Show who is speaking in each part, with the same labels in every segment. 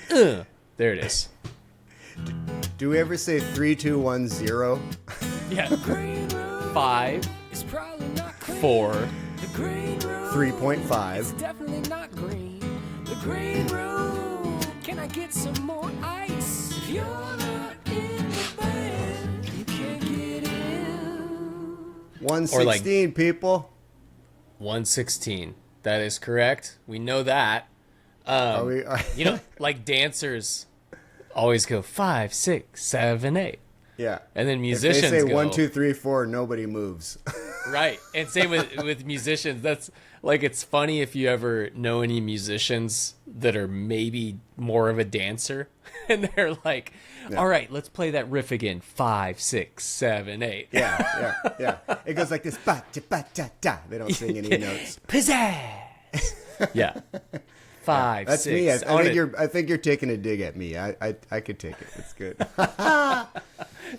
Speaker 1: There it is.
Speaker 2: Do we ever say 3, 2, 1, 0?
Speaker 1: Yeah. 5, 4,
Speaker 2: 3.5.
Speaker 3: Definitely not green. The green room. Can I get some more ice? If you're not in the band, you can't get in.
Speaker 2: 116, people.
Speaker 1: 116. That is correct. We know that. You know, like dancers always go 5, 6, 7, 8.
Speaker 2: Yeah.
Speaker 1: And then musicians
Speaker 2: if they say
Speaker 1: go
Speaker 2: 1, 2, 3, 4, nobody moves.
Speaker 1: Right. And same with musicians. That's like, it's funny if you ever know any musicians that are maybe more of a dancer and they're like, all right, let's play that riff again. 5, 6, 7, 8.
Speaker 2: Yeah. It goes like this. Ba, da, ba, da, da. They don't sing any notes.
Speaker 1: Pizzazz. Yeah. 5,
Speaker 2: That's
Speaker 1: 6.
Speaker 2: me. I think you're taking a dig at me. I could take it. It's good.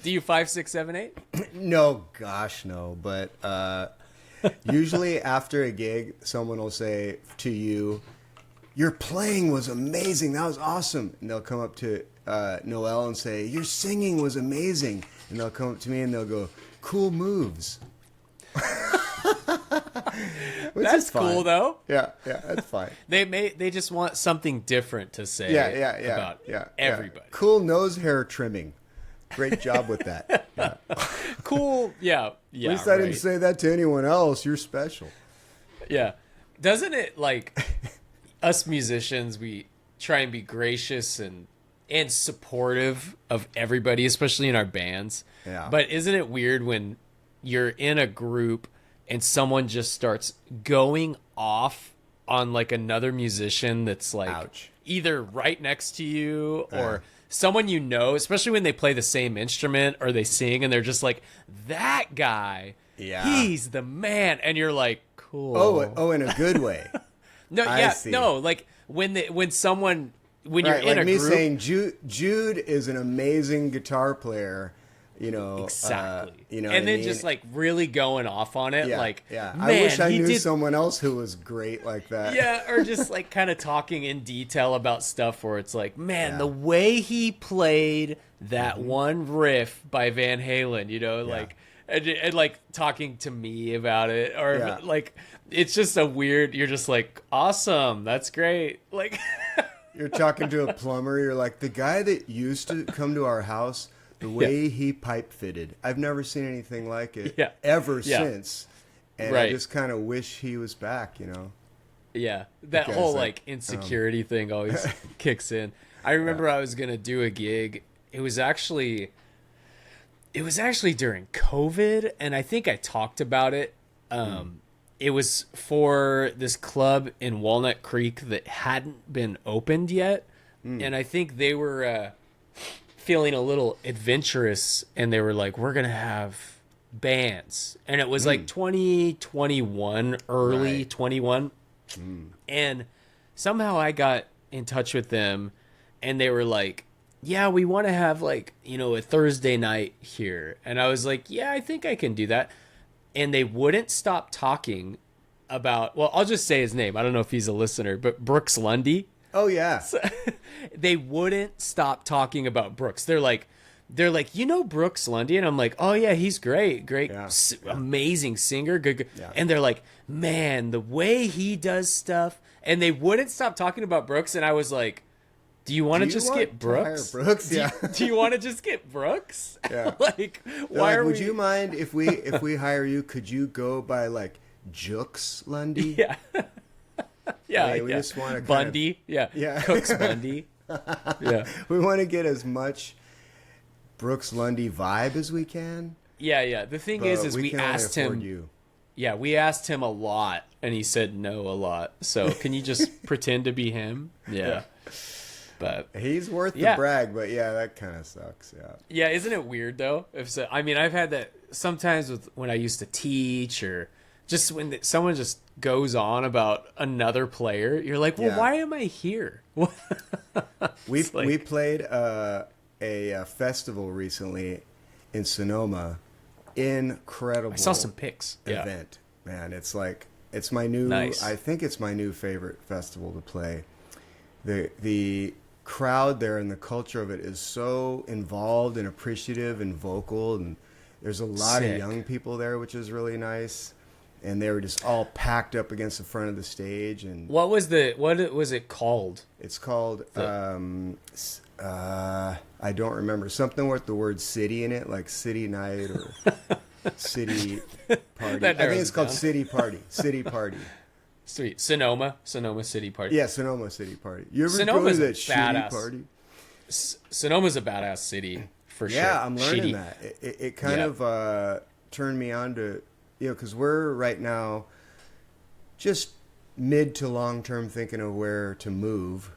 Speaker 1: Do you 5, 6, 7, 8?
Speaker 2: No, gosh, no. But usually after a gig, someone will say to you, "Your playing was amazing. That was awesome." And they'll come up to Noel and say, "Your singing was amazing." And they'll come up to me and they'll go, "Cool moves."
Speaker 1: That's cool though.
Speaker 2: Yeah, that's fine.
Speaker 1: They just want something different to say about everybody.
Speaker 2: Cool nose hair trimming. Great job with that. Yeah.
Speaker 1: Cool. Yeah.
Speaker 2: At least I didn't say that to anyone else. You're special.
Speaker 1: Yeah. Doesn't it, like, us musicians, we try and be gracious and supportive of everybody, especially in our bands.
Speaker 2: Yeah.
Speaker 1: But isn't it weird when you're in a group and someone just starts going off on, like, another musician that's, like,
Speaker 2: ouch,
Speaker 1: either right next to you or someone you know, especially when they play the same instrument or they sing and they're just like, that guy, he's the man. And you're like, cool.
Speaker 2: Oh, in a good way.
Speaker 1: No,
Speaker 2: I see.
Speaker 1: no, like when you're
Speaker 2: right,
Speaker 1: in
Speaker 2: like
Speaker 1: a
Speaker 2: me
Speaker 1: group,
Speaker 2: saying Jude is an amazing guitar player, you know.
Speaker 1: exactly.
Speaker 2: You know,
Speaker 1: and
Speaker 2: what
Speaker 1: then
Speaker 2: I mean?
Speaker 1: just like really going off on it, like,
Speaker 2: man,
Speaker 1: I
Speaker 2: wish I knew someone else who was great like that.
Speaker 1: Yeah, or just like kind of talking in detail about stuff where it's like, man, the way he played that one riff by Van Halen, you know, like, and like talking to me about it, or like, it's just a weird. You're just like, awesome, that's great, like.
Speaker 2: You're talking to a plumber. You're like, the guy that used to come to our house. The way he pipe fitted, I've never seen anything like it ever since. And I just kind of wish he was back, you know? Yeah.
Speaker 1: That whole like insecurity thing always kicks in. I remember I was going to do a gig. It was actually during COVID, and I think I talked about it. It was for this club in Walnut Creek that hadn't been opened yet. And I think they were feeling a little adventurous, and they were like, we're gonna have bands, and it was like 2021, early 21, and somehow I got in touch with them, and they were like, yeah, we want to have, like, you know, a Thursday night here, and I was like, yeah, I think I can do that. And they wouldn't stop talking about, well, I'll just say his name, I don't know if he's a listener, but Brooks Lundy.
Speaker 2: Oh yeah.
Speaker 1: So, they wouldn't stop talking about Brooks. They're like, you know Brooks Lundy? And I'm like, oh yeah, he's great, amazing singer, good. Yeah. And they're like, man, the way he does stuff. And they wouldn't stop talking about Brooks. And I was like, do you want to just get Brooks?
Speaker 2: Brooks? Yeah.
Speaker 1: Do you want to just get Brooks?
Speaker 2: Yeah.
Speaker 1: Like, why are we?
Speaker 2: Would you mind if we hire you? Could you go by like Jooks Lundy?
Speaker 1: Yeah. Yeah,
Speaker 2: we just want to
Speaker 1: Bundy. Cooks Bundy. Yeah,
Speaker 2: we want to get as much Brooks Lundy vibe as we can.
Speaker 1: Yeah. The thing is we asked him. Yeah, we asked him a lot, and he said no a lot. So can you just pretend to be him? Yeah. But
Speaker 2: he's worth the brag. But yeah, that kind of sucks.
Speaker 1: Yeah, isn't it weird though? I mean, I've had that sometimes when I used to teach, or just when someone just goes on about another player, you're like, well, why am I here?
Speaker 2: We played a festival recently in Sonoma. Incredible. I
Speaker 1: saw some pics.
Speaker 2: Event, man. It's like, it's my new. Nice. I think it's my new favorite festival to play. The crowd there and the culture of it is so involved and appreciative and vocal, and there's a lot
Speaker 1: Sick.
Speaker 2: of young people there, which is really nice. And they were just all packed up against the front of the stage. And
Speaker 1: What was it called?
Speaker 2: it's called I don't remember, something with the word city in it, like city night or city party. I think it's called City Party. City Party.
Speaker 1: Sweet. Sonoma City Party.
Speaker 2: Yeah, Sonoma City Party. You ever
Speaker 1: Sonoma's
Speaker 2: go to
Speaker 1: a
Speaker 2: that shitty
Speaker 1: badass
Speaker 2: party?
Speaker 1: Sonoma's a badass city for sure.
Speaker 2: Yeah, I'm learning
Speaker 1: Shitty.
Speaker 2: that. It kind of turned me on to, because we're right now just mid to long term thinking of where to move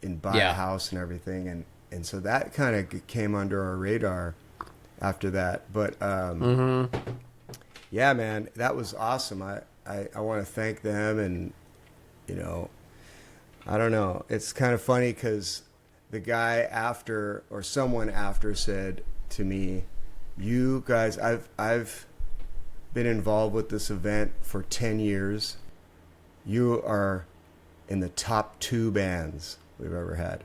Speaker 2: and buy a house and everything. And so that kind of came under our radar after that. But yeah, man, that was awesome. I want to thank them. And, I don't know. It's kind of funny because the guy after, or someone after, said to me, you guys, I've been involved with this event for 10 years. You are in the top 2 bands we've ever had,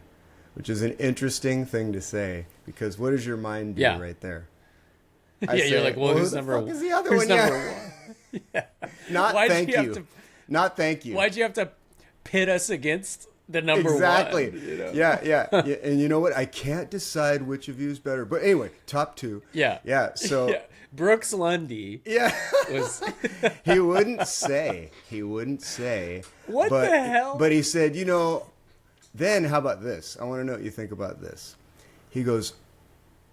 Speaker 2: which is an interesting thing to say, because what does your mind do right there?
Speaker 1: You're like, well, who's number
Speaker 2: one? Is the other
Speaker 1: who's
Speaker 2: one?
Speaker 1: Number one? Yeah.
Speaker 2: Not
Speaker 1: Why'd
Speaker 2: thank
Speaker 1: you have
Speaker 2: you.
Speaker 1: to-
Speaker 2: Not thank you.
Speaker 1: Why'd you have to pit us against the number
Speaker 2: Exactly.
Speaker 1: one?
Speaker 2: Yeah. And you know what? I can't decide which of you is better. But anyway, top 2. Yeah. So
Speaker 1: Yeah. Brooks Lundy was
Speaker 2: he wouldn't say.
Speaker 1: What
Speaker 2: but,
Speaker 1: the hell?
Speaker 2: But he said, then how about this? I want to know what you think about this. He goes,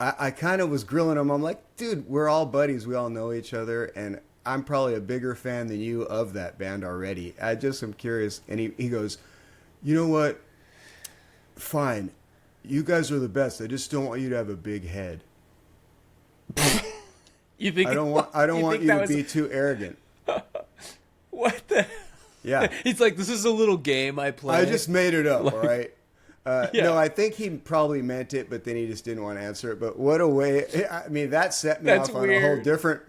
Speaker 2: I kind of was grilling him. I'm like, dude, we're all buddies. We all know each other. And I'm probably a bigger fan than you of that band already. I just am curious. And he goes, you know what? Fine. You guys are the best. I just don't want you to have a big head.
Speaker 1: You think
Speaker 2: I don't want you to be too arrogant.
Speaker 1: What the?
Speaker 2: Yeah.
Speaker 1: He's like, this is a little game I play.
Speaker 2: I just made it up, all right?
Speaker 1: Yeah.
Speaker 2: No, I think he probably meant it, but then he just didn't want to answer it. But what a way. I mean, that set me
Speaker 1: That's
Speaker 2: off on a whole
Speaker 1: weird.
Speaker 2: different,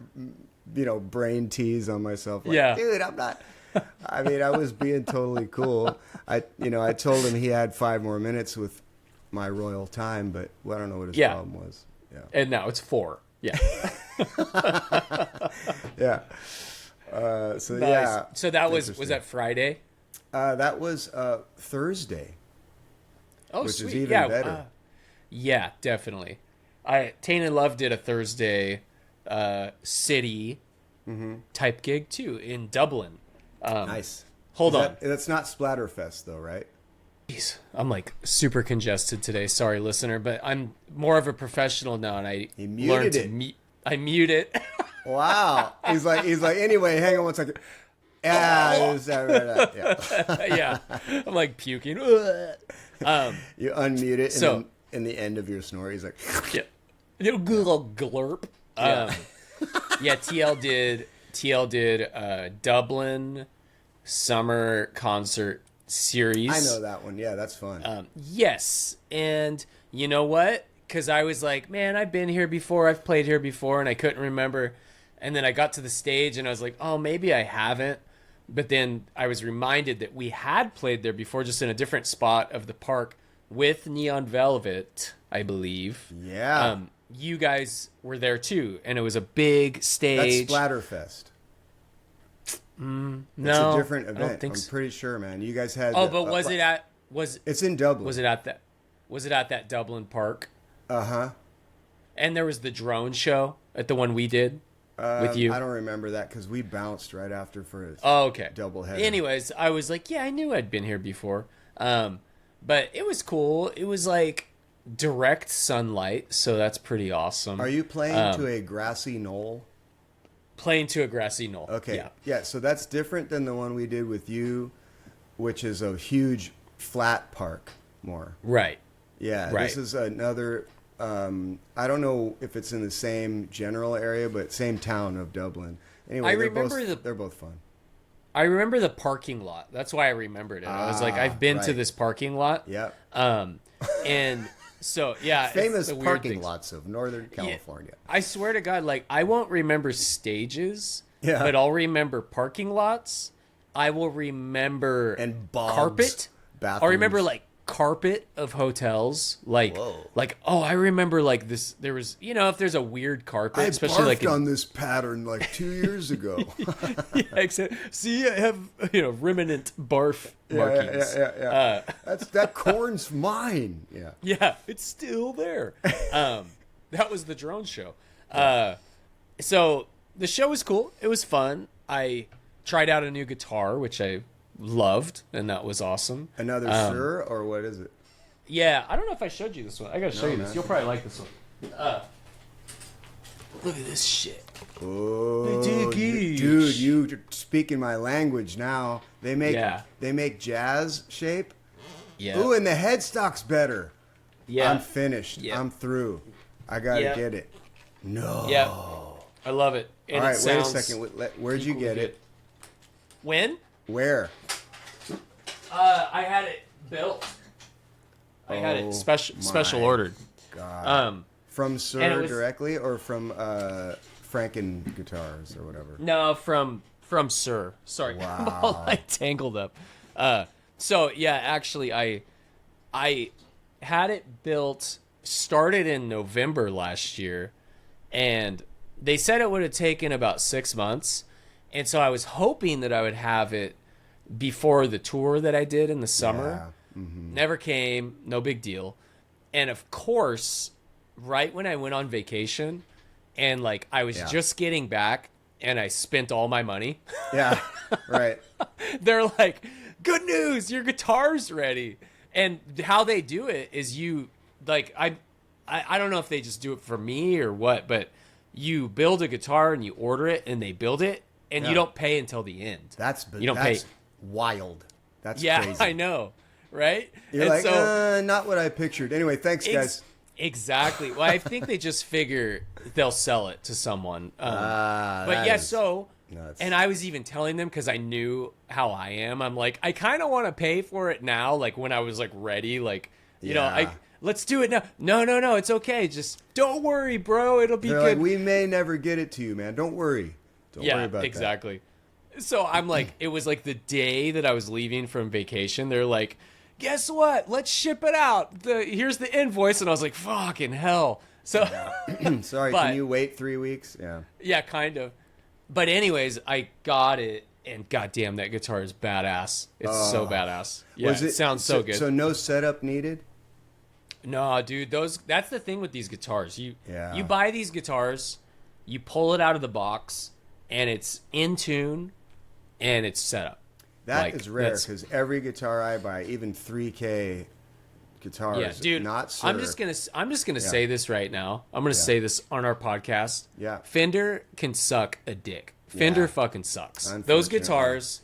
Speaker 2: brain tease on myself. Like,
Speaker 1: Yeah.
Speaker 2: dude, I'm not. I mean, I was being totally cool. I told him he had 5 more minutes with my royal time, but I don't know what his problem was. Yeah.
Speaker 1: And now it's 4. Yeah.
Speaker 2: Yeah. So,
Speaker 1: Nice.
Speaker 2: yeah.
Speaker 1: So that was that Friday?
Speaker 2: That was Thursday.
Speaker 1: Oh,
Speaker 2: which
Speaker 1: sweet.
Speaker 2: is even better.
Speaker 1: Yeah, definitely. Tane and Love did a Thursday city type gig too in Dublin.
Speaker 2: Nice.
Speaker 1: Hold on.
Speaker 2: That's not Splatterfest though, right?
Speaker 1: Jeez, I'm like super congested today. Sorry, listener, but I'm more of a professional now, and I
Speaker 2: He muted
Speaker 1: learned
Speaker 2: it.
Speaker 1: to I mute it.
Speaker 2: Wow. He's like, anyway, hang on one second. Yeah.
Speaker 1: Yeah, I'm like puking.
Speaker 2: You unmute it, and
Speaker 1: So-
Speaker 2: then in the end of your snore, he's like,
Speaker 1: Yeah, little glurp.
Speaker 2: Yeah.
Speaker 1: Yeah, TL did Dublin summer concert series.
Speaker 2: I know that one. Yeah, that's fun.
Speaker 1: Yes, and you know what? Because I was like, man, I've been here before. I've played here before, and I couldn't remember. And then I got to the stage, and I was like, oh, maybe I haven't. But then I was reminded that we had played there before, just in a different spot of the park with Neon Velvet, I believe.
Speaker 2: Yeah.
Speaker 1: You guys were there too, and it was a big stage.
Speaker 2: That's Splatterfest.
Speaker 1: No,
Speaker 2: It's a different event.
Speaker 1: I don't think
Speaker 2: I'm
Speaker 1: so.
Speaker 2: pretty sure, man. You guys had.
Speaker 1: Oh, but was it at
Speaker 2: It's in Dublin.
Speaker 1: was it at that Dublin park?
Speaker 2: Uh-huh.
Speaker 1: And there was the drone show at the one we did with you.
Speaker 2: I don't remember that because we bounced right after for a
Speaker 1: Oh, okay.
Speaker 2: double header.
Speaker 1: Anyways, I was like, yeah, I knew I'd been here before. But it was cool. It was like direct sunlight, so that's pretty awesome.
Speaker 2: Are you playing to a grassy knoll?
Speaker 1: Playing to a grassy knoll?
Speaker 2: Okay.
Speaker 1: Yeah.
Speaker 2: So that's different than the one we did with you, which is a huge flat park more.
Speaker 1: Right.
Speaker 2: Yeah.
Speaker 1: Right.
Speaker 2: This is another. I don't know if it's in the same general area, but same town of Dublin. Anyway,
Speaker 1: I remember
Speaker 2: they're both fun.
Speaker 1: I remember the parking lot. That's why I remembered it. I was like, I've been to
Speaker 2: right.
Speaker 1: this parking lot.
Speaker 2: Yep.
Speaker 1: And so, yeah. it's
Speaker 2: Famous
Speaker 1: the weird
Speaker 2: parking
Speaker 1: things.
Speaker 2: lots of Northern California.
Speaker 1: I swear to God, like, I won't remember stages,
Speaker 2: Yeah.
Speaker 1: but I'll remember parking lots. I will remember
Speaker 2: And bogs,
Speaker 1: carpet. I'll
Speaker 2: bathrooms.
Speaker 1: remember, like, carpet of hotels. Like,
Speaker 2: Whoa.
Speaker 1: oh, I remember like this. There was, if there's a weird carpet,
Speaker 2: I
Speaker 1: especially like
Speaker 2: barfed on this pattern like 2 years ago.
Speaker 1: yeah, except, see, I have remnant barf markings.
Speaker 2: Yeah. That corn's mine. Yeah.
Speaker 1: Yeah, it's still there. That was the drone show. So the show was cool. It was fun. I tried out a new guitar, which I loved, and that was awesome.
Speaker 2: Another Sure, or what is it?
Speaker 1: Yeah, I don't know if I showed you this one. I gotta show you
Speaker 2: man.
Speaker 1: this. You'll probably like this one. Look at this shit.
Speaker 2: Oh,
Speaker 1: Diggy.
Speaker 2: dude, you're speaking my language now. They make jazz shape.
Speaker 1: Yeah.
Speaker 2: Ooh, and the headstock's better.
Speaker 1: Yeah.
Speaker 2: I'm finished.
Speaker 1: Yeah.
Speaker 2: I'm through. I gotta
Speaker 1: Yeah.
Speaker 2: get it. No.
Speaker 1: Yeah. I love it. And
Speaker 2: All right,
Speaker 1: it
Speaker 2: wait a
Speaker 1: sounds
Speaker 2: second. Where'd you
Speaker 1: equally
Speaker 2: get
Speaker 1: good.
Speaker 2: it?
Speaker 1: When?
Speaker 2: Where?
Speaker 1: I had it built. I had it special
Speaker 2: my
Speaker 1: ordered.
Speaker 2: God. From
Speaker 1: and
Speaker 2: Sir
Speaker 1: it was-
Speaker 2: directly, or from Franken Guitars or whatever?
Speaker 1: No, from Sir. Sorry, I'm all like tangled up. So yeah, actually, I had it built. Started in November last year, and they said it would have taken about 6 months, and so I was hoping that I would have it before the tour that I did in the summer.
Speaker 2: Yeah. Mm-hmm.
Speaker 1: Never came. No big deal. And of course, right when I went on vacation, and like I was just getting back, and I spent all my money.
Speaker 2: Yeah, right.
Speaker 1: They're like, "Good news, your guitar's ready." And how they do it is I don't know if they just do it for me or what, but you build a guitar and you order it and they build it, and you don't pay until the end.
Speaker 2: That's
Speaker 1: pay.
Speaker 2: wild. That's
Speaker 1: Yeah,
Speaker 2: crazy.
Speaker 1: I know, right?
Speaker 2: You're
Speaker 1: and
Speaker 2: like,
Speaker 1: so,
Speaker 2: not what I pictured. Anyway, thanks, guys.
Speaker 1: Exactly. Well, I think they just figure they'll sell it to someone. But yeah, so
Speaker 2: nuts.
Speaker 1: and I was even telling them, because I knew how I am. I'm like, I kind of want to pay for it now, like when I was like ready, like let's do it now. No, it's okay. Just don't worry, bro. It'll be
Speaker 2: They're
Speaker 1: good.
Speaker 2: like, we may never get it to you, man. Don't worry. Don't worry about
Speaker 1: exactly. So I'm like, it was like the day that I was leaving from vacation. They're like, guess what? Let's ship it out. Here's the invoice. And I was like, fucking hell. So
Speaker 2: that. Sorry,
Speaker 1: but-
Speaker 2: can you wait 3 weeks? Yeah.
Speaker 1: yeah, kind of. But anyways, I got it, and goddamn, that guitar is badass. It's so badass. Yeah, it sounds so good.
Speaker 2: So no setup needed?
Speaker 1: No, dude, that's the thing with these guitars. You
Speaker 2: Yeah.
Speaker 1: buy these guitars, you pull it out of the box, and it's in tune, and it's set up.
Speaker 2: That is rare, because every guitar I buy, even 3K guitars,
Speaker 1: yeah, dude.
Speaker 2: not Sir.
Speaker 1: I'm just gonna say this right now. I'm gonna say this on our podcast.
Speaker 2: Yeah.
Speaker 1: Fender can suck a dick. Fender
Speaker 2: Yeah.
Speaker 1: fucking sucks. Those
Speaker 2: Unfortunately.
Speaker 1: guitars,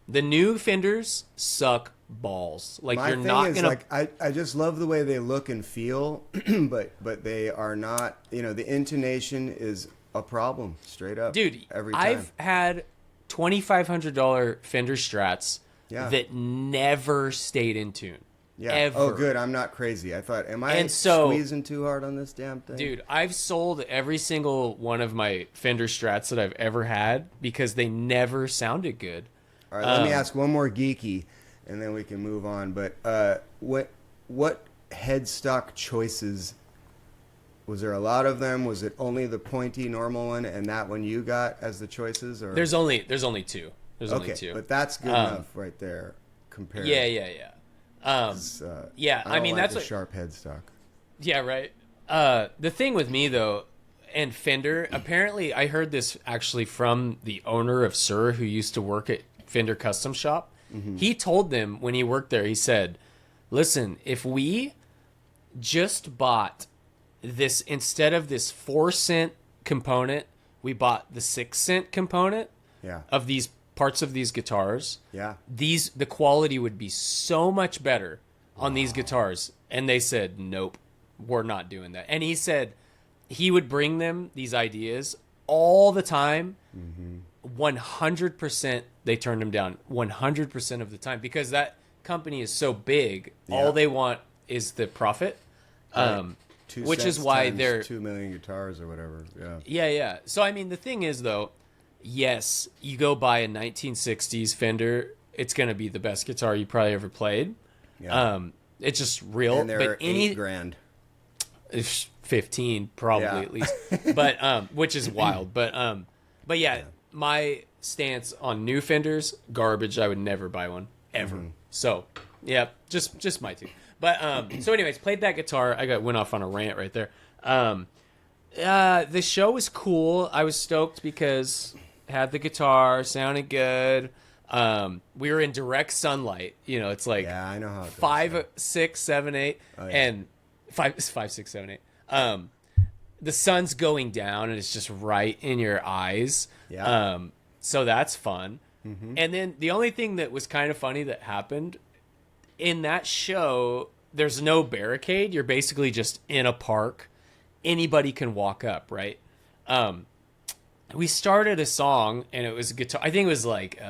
Speaker 1: the new Fenders suck balls. Like
Speaker 2: My
Speaker 1: you're
Speaker 2: thing
Speaker 1: not
Speaker 2: is,
Speaker 1: gonna.
Speaker 2: like, I just love the way they look and feel, but they are not. The intonation is a problem, straight up,
Speaker 1: Dude,
Speaker 2: Every time.
Speaker 1: I've had $2,500 Fender Strats that never stayed in tune.
Speaker 2: Yeah.
Speaker 1: Ever.
Speaker 2: Oh, good. I'm not crazy. I thought, am I squeezing too hard on this damn thing?
Speaker 1: Dude, I've sold every single one of my Fender Strats that I've ever had because they never sounded good.
Speaker 2: All right, let me ask one more geeky, and then we can move on. But what headstock choices? Was there a lot of them? Was it only the pointy normal one and that one you got as the choices? Or
Speaker 1: There's only two. Only two.
Speaker 2: But that's good enough right there. Compared.
Speaker 1: Yeah. Yeah,
Speaker 2: I mean
Speaker 1: that's
Speaker 2: the sharp headstock.
Speaker 1: Yeah, right. The thing with me though, and Fender, apparently I heard this actually from the owner of Sir, who used to work at Fender Custom Shop.
Speaker 2: Mm-hmm.
Speaker 1: He told them when he worked there, he said, "Listen, if we just bought this instead of this 4-cent component, we bought the 6-cent component of these parts of these guitars.
Speaker 2: Yeah.
Speaker 1: The quality would be so much better on these guitars." And they said, "Nope, we're not doing that." And he said he would bring them these ideas all the time. 100% they turned them down 100% of the time because that company is so big. All they want is the profit. Which is why they're
Speaker 2: 2 million guitars or whatever.
Speaker 1: Yeah. So I mean, the thing is though, yes, you go buy a 1960s Fender, it's gonna be the best guitar you probably ever played. It's just real.
Speaker 2: And they're
Speaker 1: but any
Speaker 2: $8,000.
Speaker 1: it's 15 probably
Speaker 2: Yeah.
Speaker 1: at least, but which is wild. But yeah, my stance on new Fenders, garbage. I would never buy one ever. So yeah, just my two. But so anyways, played that guitar. Went off on a rant right there. The show was cool. I was stoked because had the guitar, sounded good. We were in direct sunlight. You know, it's like
Speaker 2: Yeah, I know how it goes.
Speaker 1: 5, 6, 7, 8,
Speaker 2: Oh, yeah.
Speaker 1: and 5, 6, 7, 8. The sun's going down and it's just right in your eyes.
Speaker 2: Yeah.
Speaker 1: So that's fun. And then the only thing that was kind of funny that happened in that show, there's no barricade. You're basically just in a park. Anybody can walk up, right? We started a song and it was a guitar. I think it was like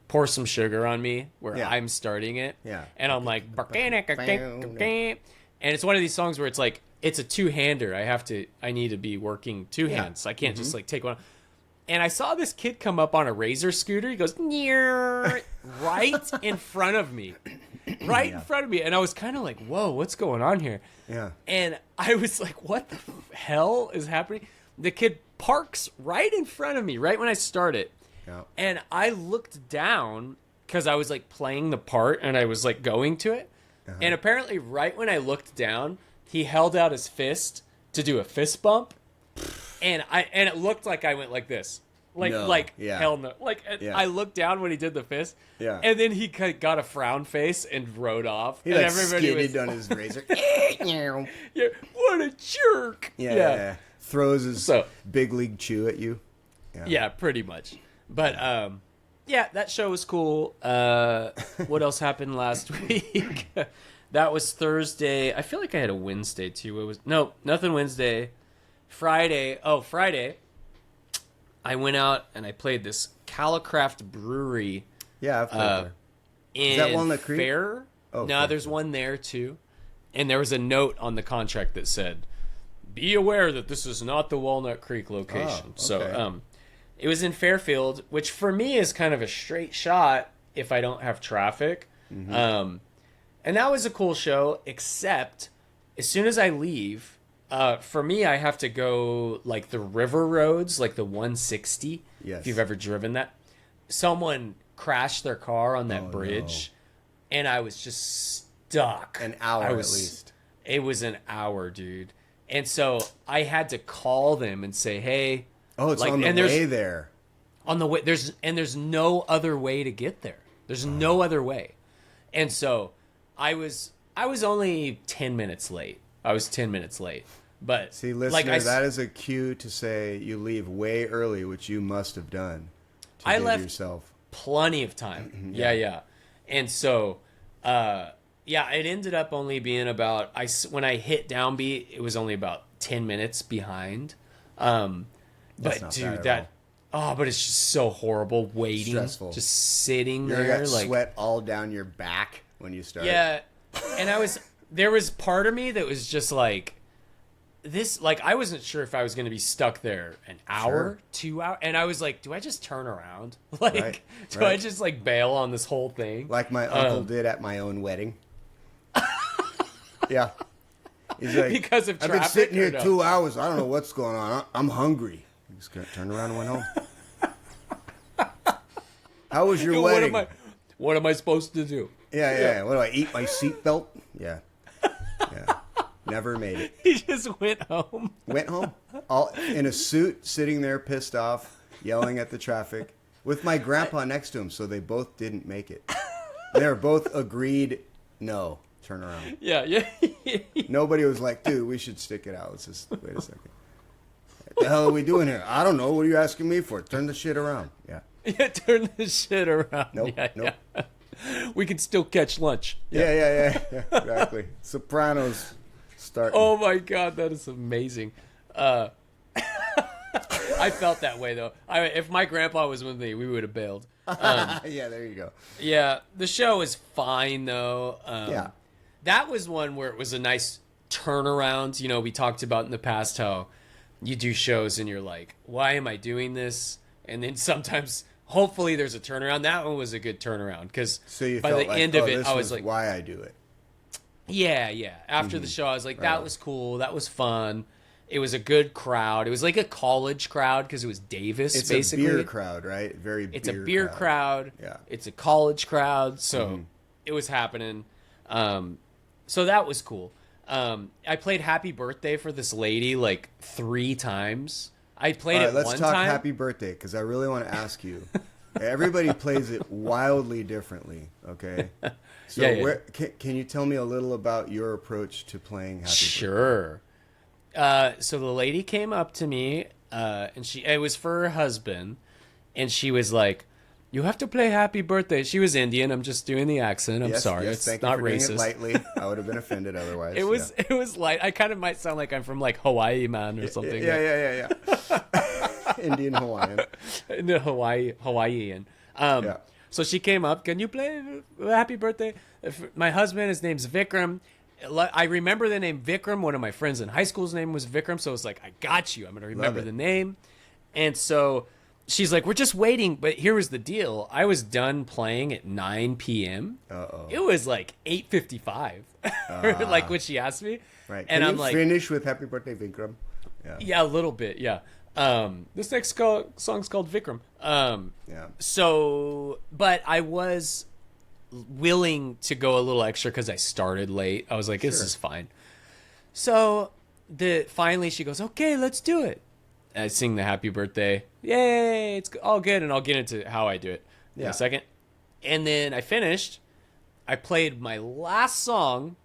Speaker 1: Pour Some Sugar on Me, where
Speaker 2: Yeah.
Speaker 1: I'm starting it.
Speaker 2: Yeah.
Speaker 1: And I'm like, and it's one of these songs where it's like, it's a two-hander. I need to be working two hands. I can't just like take one. And I saw this kid come up on a Razor scooter. He goes, "Near," right in front of me. Right in front of me. And I was kind of like, whoa, what's going on here?
Speaker 2: Yeah.
Speaker 1: And I was like, what the hell is happening? The kid parks right in front of me, right when I started.
Speaker 2: Yeah.
Speaker 1: And I looked down because I was like playing the part and I was like going to it. And apparently right when I looked down, he held out his fist to do a fist bump. And it looked like I went like this.
Speaker 2: No. Yeah.
Speaker 1: Hell no.
Speaker 2: Yeah.
Speaker 1: I looked down when he did the fist.
Speaker 2: Yeah.
Speaker 1: And then he got a frown face and rode off.
Speaker 2: He
Speaker 1: and
Speaker 2: like
Speaker 1: everybody
Speaker 2: skidded
Speaker 1: was
Speaker 2: on his razor.
Speaker 1: yeah, what a jerk.
Speaker 2: Yeah. Throws his
Speaker 1: So-
Speaker 2: big league chew at you.
Speaker 1: Yeah, pretty much. But yeah, that show was cool. What else happened last week? That was Thursday. I feel like I had a Wednesday too. Nothing Wednesday. Friday. I went out and I played this Calicraft Brewery
Speaker 2: Yeah, I've played there.
Speaker 1: in
Speaker 2: that Walnut Creek?
Speaker 1: Fair.
Speaker 2: Oh,
Speaker 1: no,
Speaker 2: Fair.
Speaker 1: there's one there too. And there was a note on the contract that said, "Be aware that this is not the Walnut Creek location."
Speaker 2: Oh,
Speaker 1: So,
Speaker 2: okay.
Speaker 1: it was in Fairfield, which for me is kind of a straight shot if I don't have traffic.
Speaker 2: Mm-hmm.
Speaker 1: And that was a cool show, except as soon as I leave, for me, I have to go like the river roads, like the 160.
Speaker 2: Yes.
Speaker 1: If you've ever driven that. Someone crashed their car on that
Speaker 2: Oh,
Speaker 1: bridge, and I was just stuck.
Speaker 2: An hour
Speaker 1: I
Speaker 2: at
Speaker 1: was-
Speaker 2: least.
Speaker 1: It was an hour, dude. And so I had to call them and say, "Hey,
Speaker 2: Oh, it's
Speaker 1: like,
Speaker 2: on the
Speaker 1: and there's-
Speaker 2: way there.
Speaker 1: on the way there's no other way to get there. There's no other way." And so I was only 10 minutes late. I was 10 minutes late. But
Speaker 2: See, listener,
Speaker 1: like
Speaker 2: that is a cue to say you leave way early, which you must have done to
Speaker 1: I
Speaker 2: give
Speaker 1: left-
Speaker 2: yourself.
Speaker 1: plenty of time. Yeah. And so yeah, it ended up only being about when I hit downbeat, it was only about 10 minutes behind.
Speaker 2: That's
Speaker 1: But
Speaker 2: not
Speaker 1: dude,
Speaker 2: bad at
Speaker 1: but it's just so horrible waiting,
Speaker 2: Stressful.
Speaker 1: just sitting
Speaker 2: You
Speaker 1: there
Speaker 2: got
Speaker 1: like
Speaker 2: sweat all down your back when you start.
Speaker 1: yeah. And there was part of me that was just like this, like I wasn't sure if I was going to be stuck there an hour, 2 hours, and I was like, do I just turn around? Like,
Speaker 2: Right,
Speaker 1: do
Speaker 2: right.
Speaker 1: I just like bail on this whole thing?
Speaker 2: Like my uncle did at my own wedding. Yeah. He's like,
Speaker 1: Because of
Speaker 2: I've been
Speaker 1: traffic
Speaker 2: sitting here
Speaker 1: or no?
Speaker 2: 2 hours. I don't know what's going on. I'm hungry. He just turned around and went home. How was your wedding?
Speaker 1: What am I supposed to do?
Speaker 2: Yeah. What do I eat? My seatbelt? Yeah. Never made it.
Speaker 1: He just went home.
Speaker 2: Went home all in a suit, sitting there pissed off, yelling at the traffic, with my grandpa next to him, so they both didn't make it. They were both agreed, no, turn around.
Speaker 1: Yeah.
Speaker 2: Nobody was like, dude, we should stick it out. Let's just wait a second. What the hell are we doing here? I don't know. What are you asking me for? Turn the shit around. Yeah.
Speaker 1: Yeah, turn this shit around.
Speaker 2: Nope, nope.
Speaker 1: Yeah. We can still catch lunch.
Speaker 2: Yeah, exactly. Sopranos starting.
Speaker 1: Oh my god, that is amazing. I felt that way though. If my grandpa was with me, we would have bailed.
Speaker 2: Yeah, there you go.
Speaker 1: Yeah, the show is fine though.
Speaker 2: Yeah.
Speaker 1: That was one where it was a nice turnaround. You know, we talked about in the past how you do shows and you're like, why am I doing this? And then sometimes, hopefully, there's a turnaround. That one was a good turnaround because
Speaker 2: So you
Speaker 1: by
Speaker 2: felt
Speaker 1: the
Speaker 2: like,
Speaker 1: end of
Speaker 2: oh,
Speaker 1: it,
Speaker 2: this
Speaker 1: I was like,
Speaker 2: why I do it.
Speaker 1: Yeah. After the show, I was like, that was cool. That was fun. It was a good crowd. It was like a college crowd because it was Davis,
Speaker 2: It's
Speaker 1: basically.
Speaker 2: a beer crowd, right?
Speaker 1: It's a beer crowd.
Speaker 2: Yeah.
Speaker 1: It's a college crowd. So it was happening. So that was cool. I played Happy Birthday for this lady like 3 times. I played it one time.
Speaker 2: Let's talk Happy Birthday because I really want to ask you. Everybody plays it wildly differently, okay? So
Speaker 1: Yeah.
Speaker 2: Can you tell me a little about your approach to playing Happy Birthday?
Speaker 1: Sure. So the lady came up to me, and it was for her husband, and she was like, "You have to play Happy Birthday." She was Indian. I'm just doing the accent. I'm sorry.
Speaker 2: Yes,
Speaker 1: It's
Speaker 2: thank
Speaker 1: not
Speaker 2: you for doing
Speaker 1: racist.
Speaker 2: it lightly. I would have been offended otherwise.
Speaker 1: It was light. I kind of might sound like I'm from like Hawaii, man, or something.
Speaker 2: Yeah. Indian Hawaiian.
Speaker 1: The Hawaiian. So she came up. Can you play Happy Birthday? My husband, his name's Vikram. I remember the name Vikram. One of my friends in high school's name was Vikram. So it's like, I got you. I'm going to remember the name. And so she's like, we're just waiting. But here was the deal. I was done playing at 9 p.m.
Speaker 2: Uh-oh.
Speaker 1: It was like 8:55. Like when she asked me.
Speaker 2: Right.
Speaker 1: And
Speaker 2: Can
Speaker 1: I'm
Speaker 2: you
Speaker 1: like,
Speaker 2: finish with Happy Birthday, Vikram?
Speaker 1: yeah, a little bit. Yeah. This next song's called Vikram.
Speaker 2: Yeah.
Speaker 1: So, but I was willing to go a little extra because I started late. I was like, this is fine. So finally she goes, okay, let's do it. I sing the Happy Birthday. Yay, it's all good. And I'll get into how I do it in a second. And then I finished. I played my last song.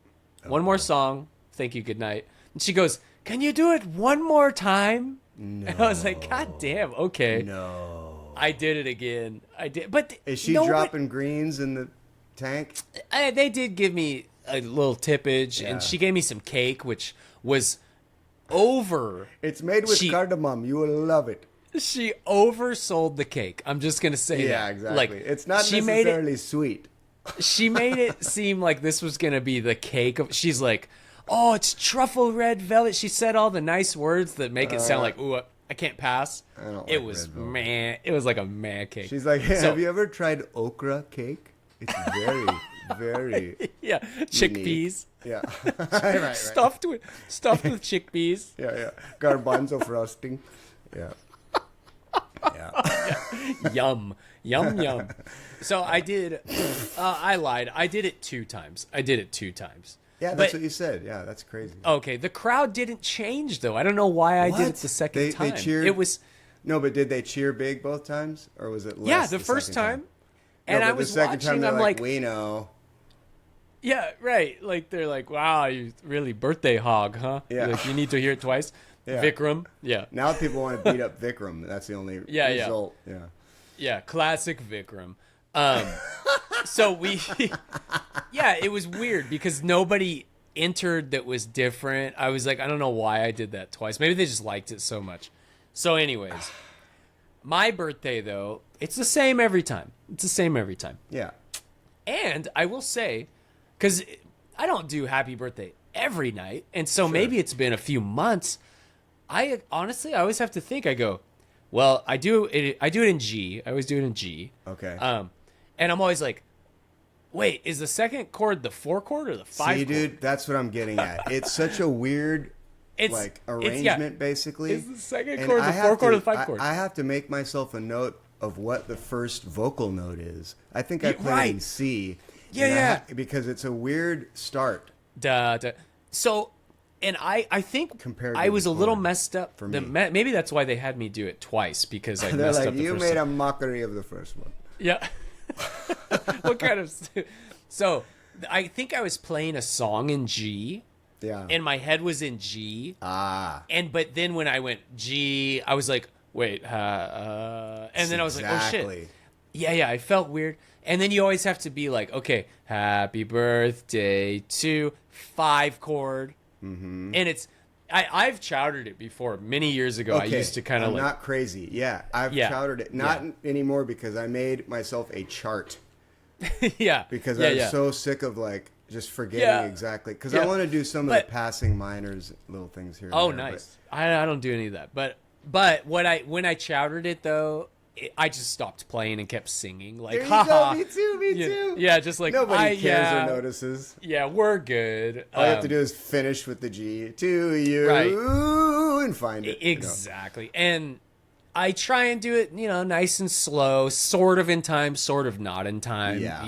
Speaker 1: One more song. Thank you. Good night. And she goes, can you do it one more time? No. And I was like, God damn. Okay.
Speaker 2: No.
Speaker 1: I did it again. I did. But
Speaker 2: is she dropping greens in the tank?
Speaker 1: They did give me a little tippage, and she gave me some cake, which was over.
Speaker 2: It's made with cardamom. You will love it.
Speaker 1: She oversold the cake. I'm just gonna say that.
Speaker 2: Yeah, exactly.
Speaker 1: Like,
Speaker 2: it's not necessarily sweet.
Speaker 1: She made it seem like this was gonna be the cake. She's like, oh, it's truffle red velvet. She said all the nice words that make it sound like, ooh, I can't pass.
Speaker 2: I don't
Speaker 1: it
Speaker 2: like
Speaker 1: was
Speaker 2: red velvet.
Speaker 1: man. It was like a man cake.
Speaker 2: She's like, hey, have you ever tried okra cake? It's very, very
Speaker 1: chickpeas.
Speaker 2: Yeah, right.
Speaker 1: Stuffed with chickpeas.
Speaker 2: Yeah. Garbanzo frosting. Yeah.
Speaker 1: Yum. So I did. I lied. I did it 2 times.
Speaker 2: Yeah, that's what you said. Yeah, that's crazy.
Speaker 1: Okay, the crowd didn't change though. I don't know why I did it the second time.
Speaker 2: They cheered.
Speaker 1: It was
Speaker 2: no, but did they cheer big both times, or was it less?
Speaker 1: Yeah, the first time. And I was
Speaker 2: the second
Speaker 1: watching.
Speaker 2: time
Speaker 1: I'm
Speaker 2: like,
Speaker 1: like,
Speaker 2: we know.
Speaker 1: Yeah, right. Like they're like, wow, you really birthday hog, huh?
Speaker 2: Yeah.
Speaker 1: Like you need to hear it twice.
Speaker 2: Yeah.
Speaker 1: Vikram. Yeah.
Speaker 2: Now people want to beat up Vikram. That's the only result. Yeah.
Speaker 1: Yeah, classic Vikram. So it was weird because nobody entered that was different. I was like, I don't know why I did that twice. Maybe they just liked it so much. So anyways, my birthday though, it's the same every time.
Speaker 2: Yeah.
Speaker 1: And I will say, because I don't do Happy Birthday every night, and so maybe it's been a few months. I honestly always have to think. I go, well, I do it in G. I always do it in G.
Speaker 2: Okay.
Speaker 1: And I'm always like, wait, is the second chord the 4 chord or the 5 chord?
Speaker 2: See, dude, that's what I'm getting at. It's such a weird arrangement, basically.
Speaker 1: Is the second chord the 4 chord or the 5 chord?
Speaker 2: I have to make myself a note of what the first vocal note is. I think I play in C.
Speaker 1: Yeah.
Speaker 2: Because it's a weird start.
Speaker 1: Da. So, and I think
Speaker 2: Compared
Speaker 1: I
Speaker 2: to
Speaker 1: was a little messed up.
Speaker 2: for me.
Speaker 1: Maybe that's why they had me do it twice, because I
Speaker 2: They're
Speaker 1: messed
Speaker 2: like,
Speaker 1: up the
Speaker 2: you
Speaker 1: first
Speaker 2: made
Speaker 1: time.
Speaker 2: a mockery of the first one.
Speaker 1: Yeah. What kind of... So, I think I was playing a song in G.
Speaker 2: Yeah.
Speaker 1: And my head was in G. But then when I went G, I was like, wait, and then I was like, oh shit. Yeah, I felt weird. And then you always have to be like, okay, happy birthday to 5 chord. Mm-hmm. And it's, I've chowdered it before many years ago.
Speaker 2: Okay.
Speaker 1: I used to kind of like,
Speaker 2: not crazy. Yeah, I've chowdered it. Not anymore because I made myself a chart.
Speaker 1: Yeah.
Speaker 2: Because I was so sick of like just forgetting exactly. Because I want to do some of the passing minors, little things here.
Speaker 1: Oh, nice. I don't do any of that. But when I chowdered it though, I just stopped playing and kept singing. Like,
Speaker 2: There you
Speaker 1: haha.
Speaker 2: go. Me too. Me too.
Speaker 1: Yeah, just like
Speaker 2: Nobody cares or notices.
Speaker 1: Yeah, we're good.
Speaker 2: All you have to do is finish with the G to you
Speaker 1: Right.
Speaker 2: and find it.
Speaker 1: Exactly. And I try and do it, nice and slow, sort of in time, sort of not in time.
Speaker 2: Yeah,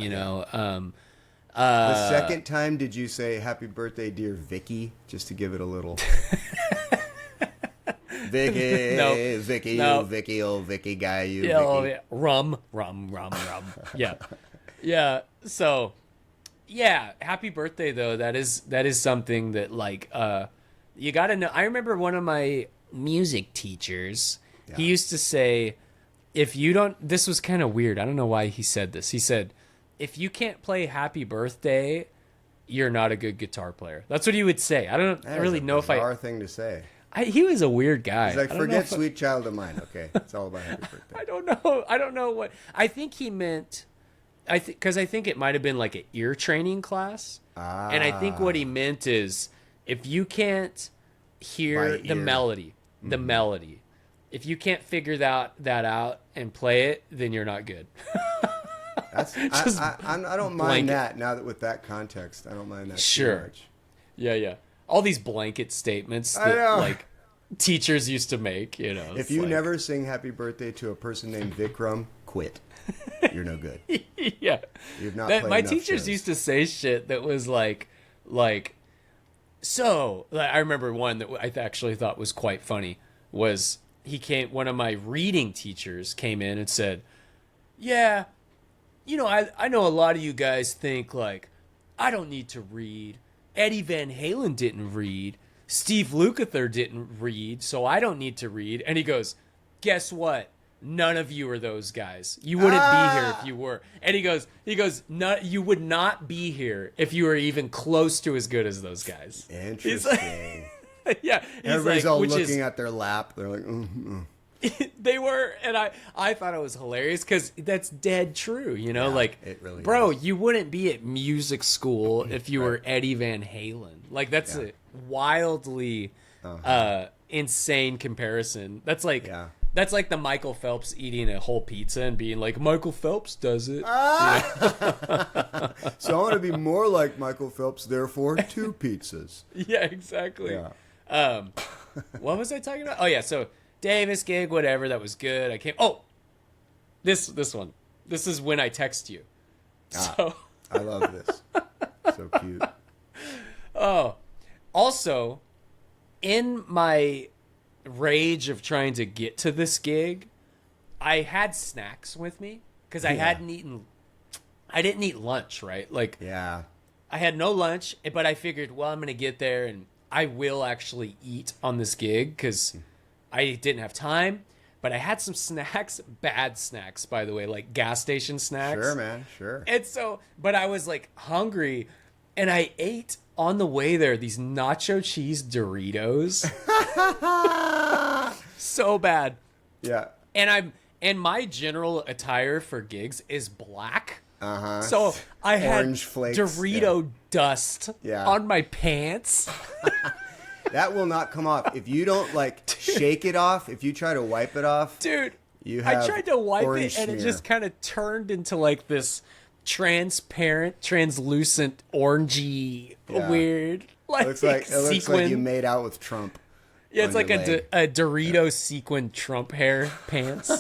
Speaker 1: The
Speaker 2: second time, did you say "Happy Birthday, dear Vicky"? Just to give it a little. Vicky,
Speaker 1: No.
Speaker 2: Vicky,
Speaker 1: No.
Speaker 2: you Vicky, old Vicky guy, you
Speaker 1: Yeah, oh,
Speaker 2: Vicky.
Speaker 1: yeah. Rum. Yeah. Yeah. So, yeah, happy birthday though. That is something that like you got to know. I remember one of my music teachers, he used to say, if you don't, this was kind of weird. I don't know why he said this. He said, if you can't play happy birthday, you're not a good guitar player. That's what he would say. I don't really know if
Speaker 2: bizarre thing to say.
Speaker 1: he was a weird guy.
Speaker 2: He's like,
Speaker 1: I don't know
Speaker 2: forget
Speaker 1: if
Speaker 2: "Sweet Child of Mine." Okay, it's all about happy birthday.
Speaker 1: I don't know what. I think he meant. Because I think it might have been like an ear training class, and I think what he meant is if you can't hear the melody, if you can't figure that out and play it, then you're not good.
Speaker 2: I don't mind that now that with that context. I don't mind that too much.
Speaker 1: Yeah. All these blanket statements that like teachers used to make,
Speaker 2: If you never sing happy birthday to a person named Vikram, quit. You're no good.
Speaker 1: Yeah.
Speaker 2: You've not played
Speaker 1: my
Speaker 2: enough
Speaker 1: teachers
Speaker 2: shows.
Speaker 1: used to say shit that was like so I remember one that I actually thought was quite funny was one of my reading teachers came in and said, yeah, I know a lot of you guys think like I don't need to read. Eddie Van Halen didn't read. Steve Lukather didn't read, so I don't need to read. And he goes, guess what? None of you are those guys. You wouldn't be here if you were. And he goes, no, you would not be here if you were even close to as good as those guys.
Speaker 2: Interesting.
Speaker 1: Yeah.
Speaker 2: Everybody's all looking at their lap. They're like,
Speaker 1: They were, and I thought it was hilarious because that's dead true, like,
Speaker 2: it really
Speaker 1: bro,
Speaker 2: is.
Speaker 1: you wouldn't be at music school if you were Eddie Van Halen. Like, that's a wildly insane comparison. That's like the Michael Phelps eating a whole pizza and being like, Michael Phelps does it.
Speaker 2: So I want to be more like Michael Phelps, therefore 2 pizzas.
Speaker 1: Yeah, exactly.
Speaker 2: Yeah.
Speaker 1: What was I talking about? Oh yeah, so Davis gig, whatever, that was good. I came. Oh, this one. This is when I text you. So
Speaker 2: I love this. So cute.
Speaker 1: Oh, also, in my rage of trying to get to this gig, I had Snax with me because I hadn't eaten. I didn't eat lunch, right? Like,
Speaker 2: Yeah.
Speaker 1: I had no lunch, but I figured, well, I'm gonna get there and I will actually eat on this gig because I didn't have time. But I had some snacks, bad snacks, by the way, like gas station snacks.
Speaker 2: Sure, man. Sure.
Speaker 1: And so, but I was like hungry, and I ate on the way there these nacho cheese Doritos. So bad.
Speaker 2: Yeah.
Speaker 1: And my general attire for gigs is black.
Speaker 2: Uh-huh.
Speaker 1: So I had
Speaker 2: Orange flakes,
Speaker 1: Dorito dust on my pants.
Speaker 2: That will not come off. If you don't, shake it off, if you try to wipe it off,
Speaker 1: Dude,
Speaker 2: I
Speaker 1: tried to wipe it, and it just kind of turned into, like, this transparent, translucent, orangey, weird,
Speaker 2: It looks like
Speaker 1: sequin.
Speaker 2: you made out with Trump.
Speaker 1: Yeah, it's like a Dorito sequin Trump hair pants.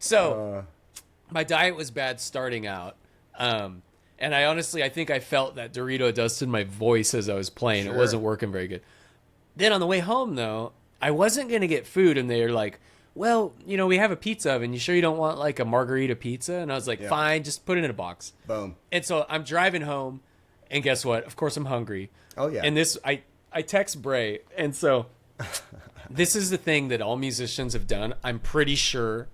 Speaker 1: So, my diet was bad starting out. And I think I felt that Dorito dust in my voice as I was playing. It wasn't working very good. Then on the way home, though, I wasn't going to get food. And they were like, well, we have a pizza oven. You sure you don't want like a margarita pizza? And I was like, fine, just put it in a box.
Speaker 2: Boom.
Speaker 1: And so I'm driving home. And guess what? Of course, I'm hungry.
Speaker 2: Oh, yeah.
Speaker 1: And I text Bray. And so this is the thing that all musicians have done. I'm pretty sure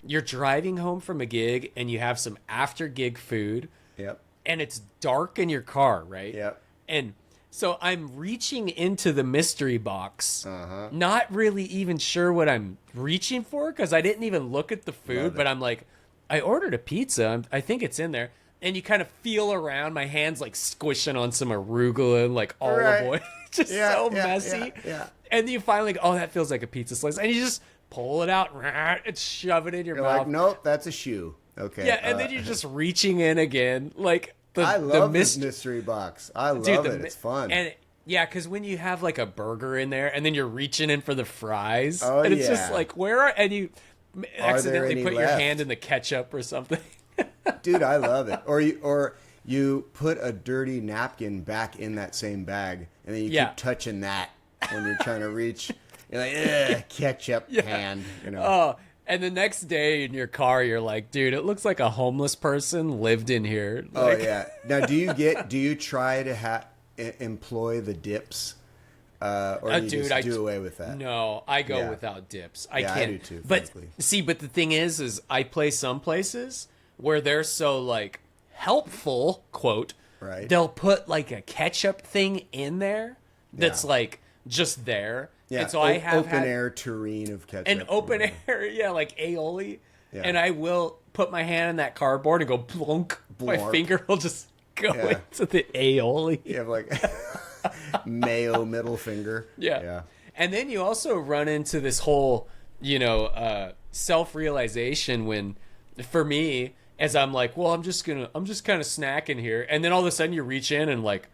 Speaker 1: you're driving home from a gig and you have some after gig food.
Speaker 2: Yep.
Speaker 1: And it's dark in your car, right?
Speaker 2: Yep.
Speaker 1: And so I'm reaching into the mystery box, not really even sure what I'm reaching for because I didn't even look at the food, but I'm like, I ordered a pizza. I think it's in there. And you kind of feel around, my hands like squishing on some arugula and like olive oil. Just so messy.
Speaker 2: Yeah.
Speaker 1: And you finally go, oh, that feels like a pizza slice. And you just pull it out, and shove it in your
Speaker 2: You're
Speaker 1: mouth.
Speaker 2: like, nope, that's a shoe. Okay.
Speaker 1: Yeah, and then you're just reaching in again, like
Speaker 2: I love
Speaker 1: the
Speaker 2: this mystery box. I love it. It's fun.
Speaker 1: And yeah, because when you have like a burger in there, and then you're reaching in for the fries,
Speaker 2: Oh,
Speaker 1: and it's
Speaker 2: yeah.
Speaker 1: just like, where are and you accidentally
Speaker 2: any
Speaker 1: put your
Speaker 2: left?
Speaker 1: hand in the ketchup or something.
Speaker 2: Dude, I love it. Or you put a dirty napkin back in that same bag, and then you
Speaker 1: Yeah.
Speaker 2: keep touching that when you're trying to reach. You're like, ugh, ketchup hand. You know.
Speaker 1: Oh, and the next day in your car, you're like, dude, it looks like a homeless person lived in here.
Speaker 2: Oh
Speaker 1: Like,
Speaker 2: yeah. Now, do you try to employ the dips, or do you
Speaker 1: dude,
Speaker 2: just do away with that?
Speaker 1: No, I go
Speaker 2: Yeah.
Speaker 1: without dips.
Speaker 2: Yeah, I
Speaker 1: can't.
Speaker 2: do too,
Speaker 1: But
Speaker 2: frankly.
Speaker 1: see, but the thing is I play some places where they're so like helpful, quote.
Speaker 2: Right.
Speaker 1: They'll put like a ketchup thing in there that's
Speaker 2: Yeah.
Speaker 1: like just there.
Speaker 2: Yeah.
Speaker 1: And so I have
Speaker 2: open
Speaker 1: had
Speaker 2: air tureen of ketchup.
Speaker 1: an open air, yeah, like aioli.
Speaker 2: Yeah.
Speaker 1: And I will put my hand in that cardboard and go plunk. My
Speaker 2: Blarp.
Speaker 1: finger will just go
Speaker 2: Yeah.
Speaker 1: into the aioli.
Speaker 2: You have like mayo middle finger.
Speaker 1: Yeah.
Speaker 2: Yeah.
Speaker 1: And then you also run into this whole, self-realization when, for me, as I'm like, well, I'm just kind of snacking here. And then all of a sudden you reach in and like,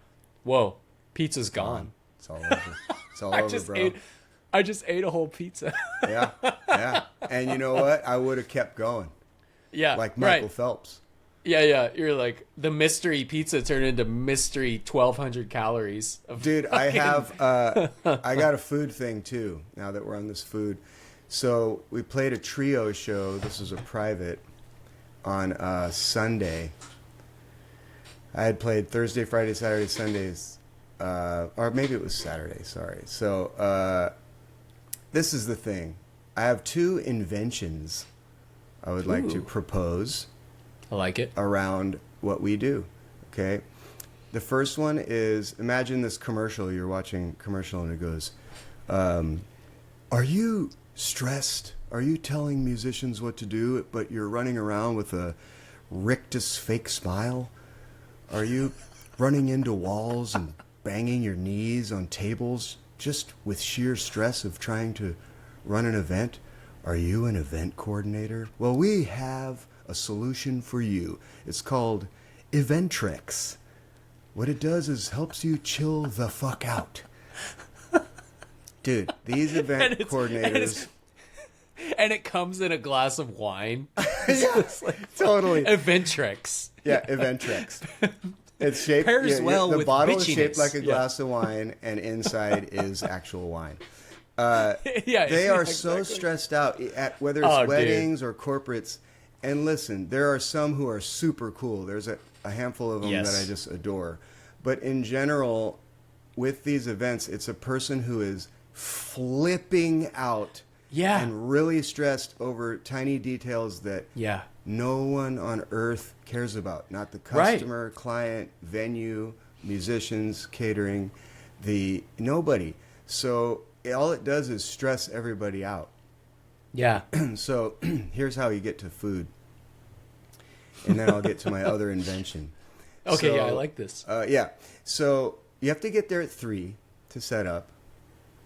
Speaker 1: whoa, pizza's gone.
Speaker 2: It's all over. It's all over, bro.
Speaker 1: I just ate a whole pizza.
Speaker 2: Yeah. Yeah. And you know what? I would have kept going.
Speaker 1: Yeah.
Speaker 2: Like Michael
Speaker 1: right.
Speaker 2: Phelps.
Speaker 1: Yeah. You're like, the mystery pizza turned into mystery 1,200 calories. Of
Speaker 2: Dude, I
Speaker 1: fucking-
Speaker 2: have I got a food thing too, now that we're on this food. So we played a trio show. This was a private on Sunday. I had played Thursday, Friday, Saturday, Sundays, or maybe it was Saturday, sorry. So this is the thing. I have 2 inventions I would like to
Speaker 1: Ooh.
Speaker 2: propose
Speaker 1: I like it.
Speaker 2: around what we do. Okay. The first one is, imagine this commercial. You're watching a commercial and it goes, are you stressed? Are you telling musicians what to do, but you're running around with a rictus fake smile? Are you running into walls and banging your knees on tables just with sheer stress of trying to run an event? Are you an event coordinator? Well, we have a solution for you. It's called Inventions. What it does is helps you chill the fuck out. Dude, these event coordinators...
Speaker 1: And it comes in a glass of wine.
Speaker 2: Yeah, totally.
Speaker 1: Adventrix.
Speaker 2: Yeah, Inventions. It's shaped...
Speaker 1: Pairs well
Speaker 2: the
Speaker 1: with
Speaker 2: bottle is shaped
Speaker 1: bitchiness.
Speaker 2: like a
Speaker 1: Yeah.
Speaker 2: glass of wine, and inside is actual wine.
Speaker 1: Yeah,
Speaker 2: They
Speaker 1: yeah,
Speaker 2: are so
Speaker 1: exactly.
Speaker 2: stressed out, at whether it's
Speaker 1: Oh, dude.
Speaker 2: weddings or corporates. And listen, there are some who are super cool. There's a handful of them
Speaker 1: Yes.
Speaker 2: that I just adore. But in general, with these events, it's a person who is flipping out
Speaker 1: Yeah.
Speaker 2: and really stressed over tiny details that
Speaker 1: Yeah.
Speaker 2: no one on earth cares about. Not the
Speaker 1: Right.
Speaker 2: customer, client, venue, musicians, catering, nobody. So all it does is stress everybody out.
Speaker 1: Yeah.
Speaker 2: So here's how you get to food. And then I'll get to my other invention.
Speaker 1: Okay,
Speaker 2: So,
Speaker 1: yeah, I like this.
Speaker 2: Yeah. So you have to get there at 3 to set up.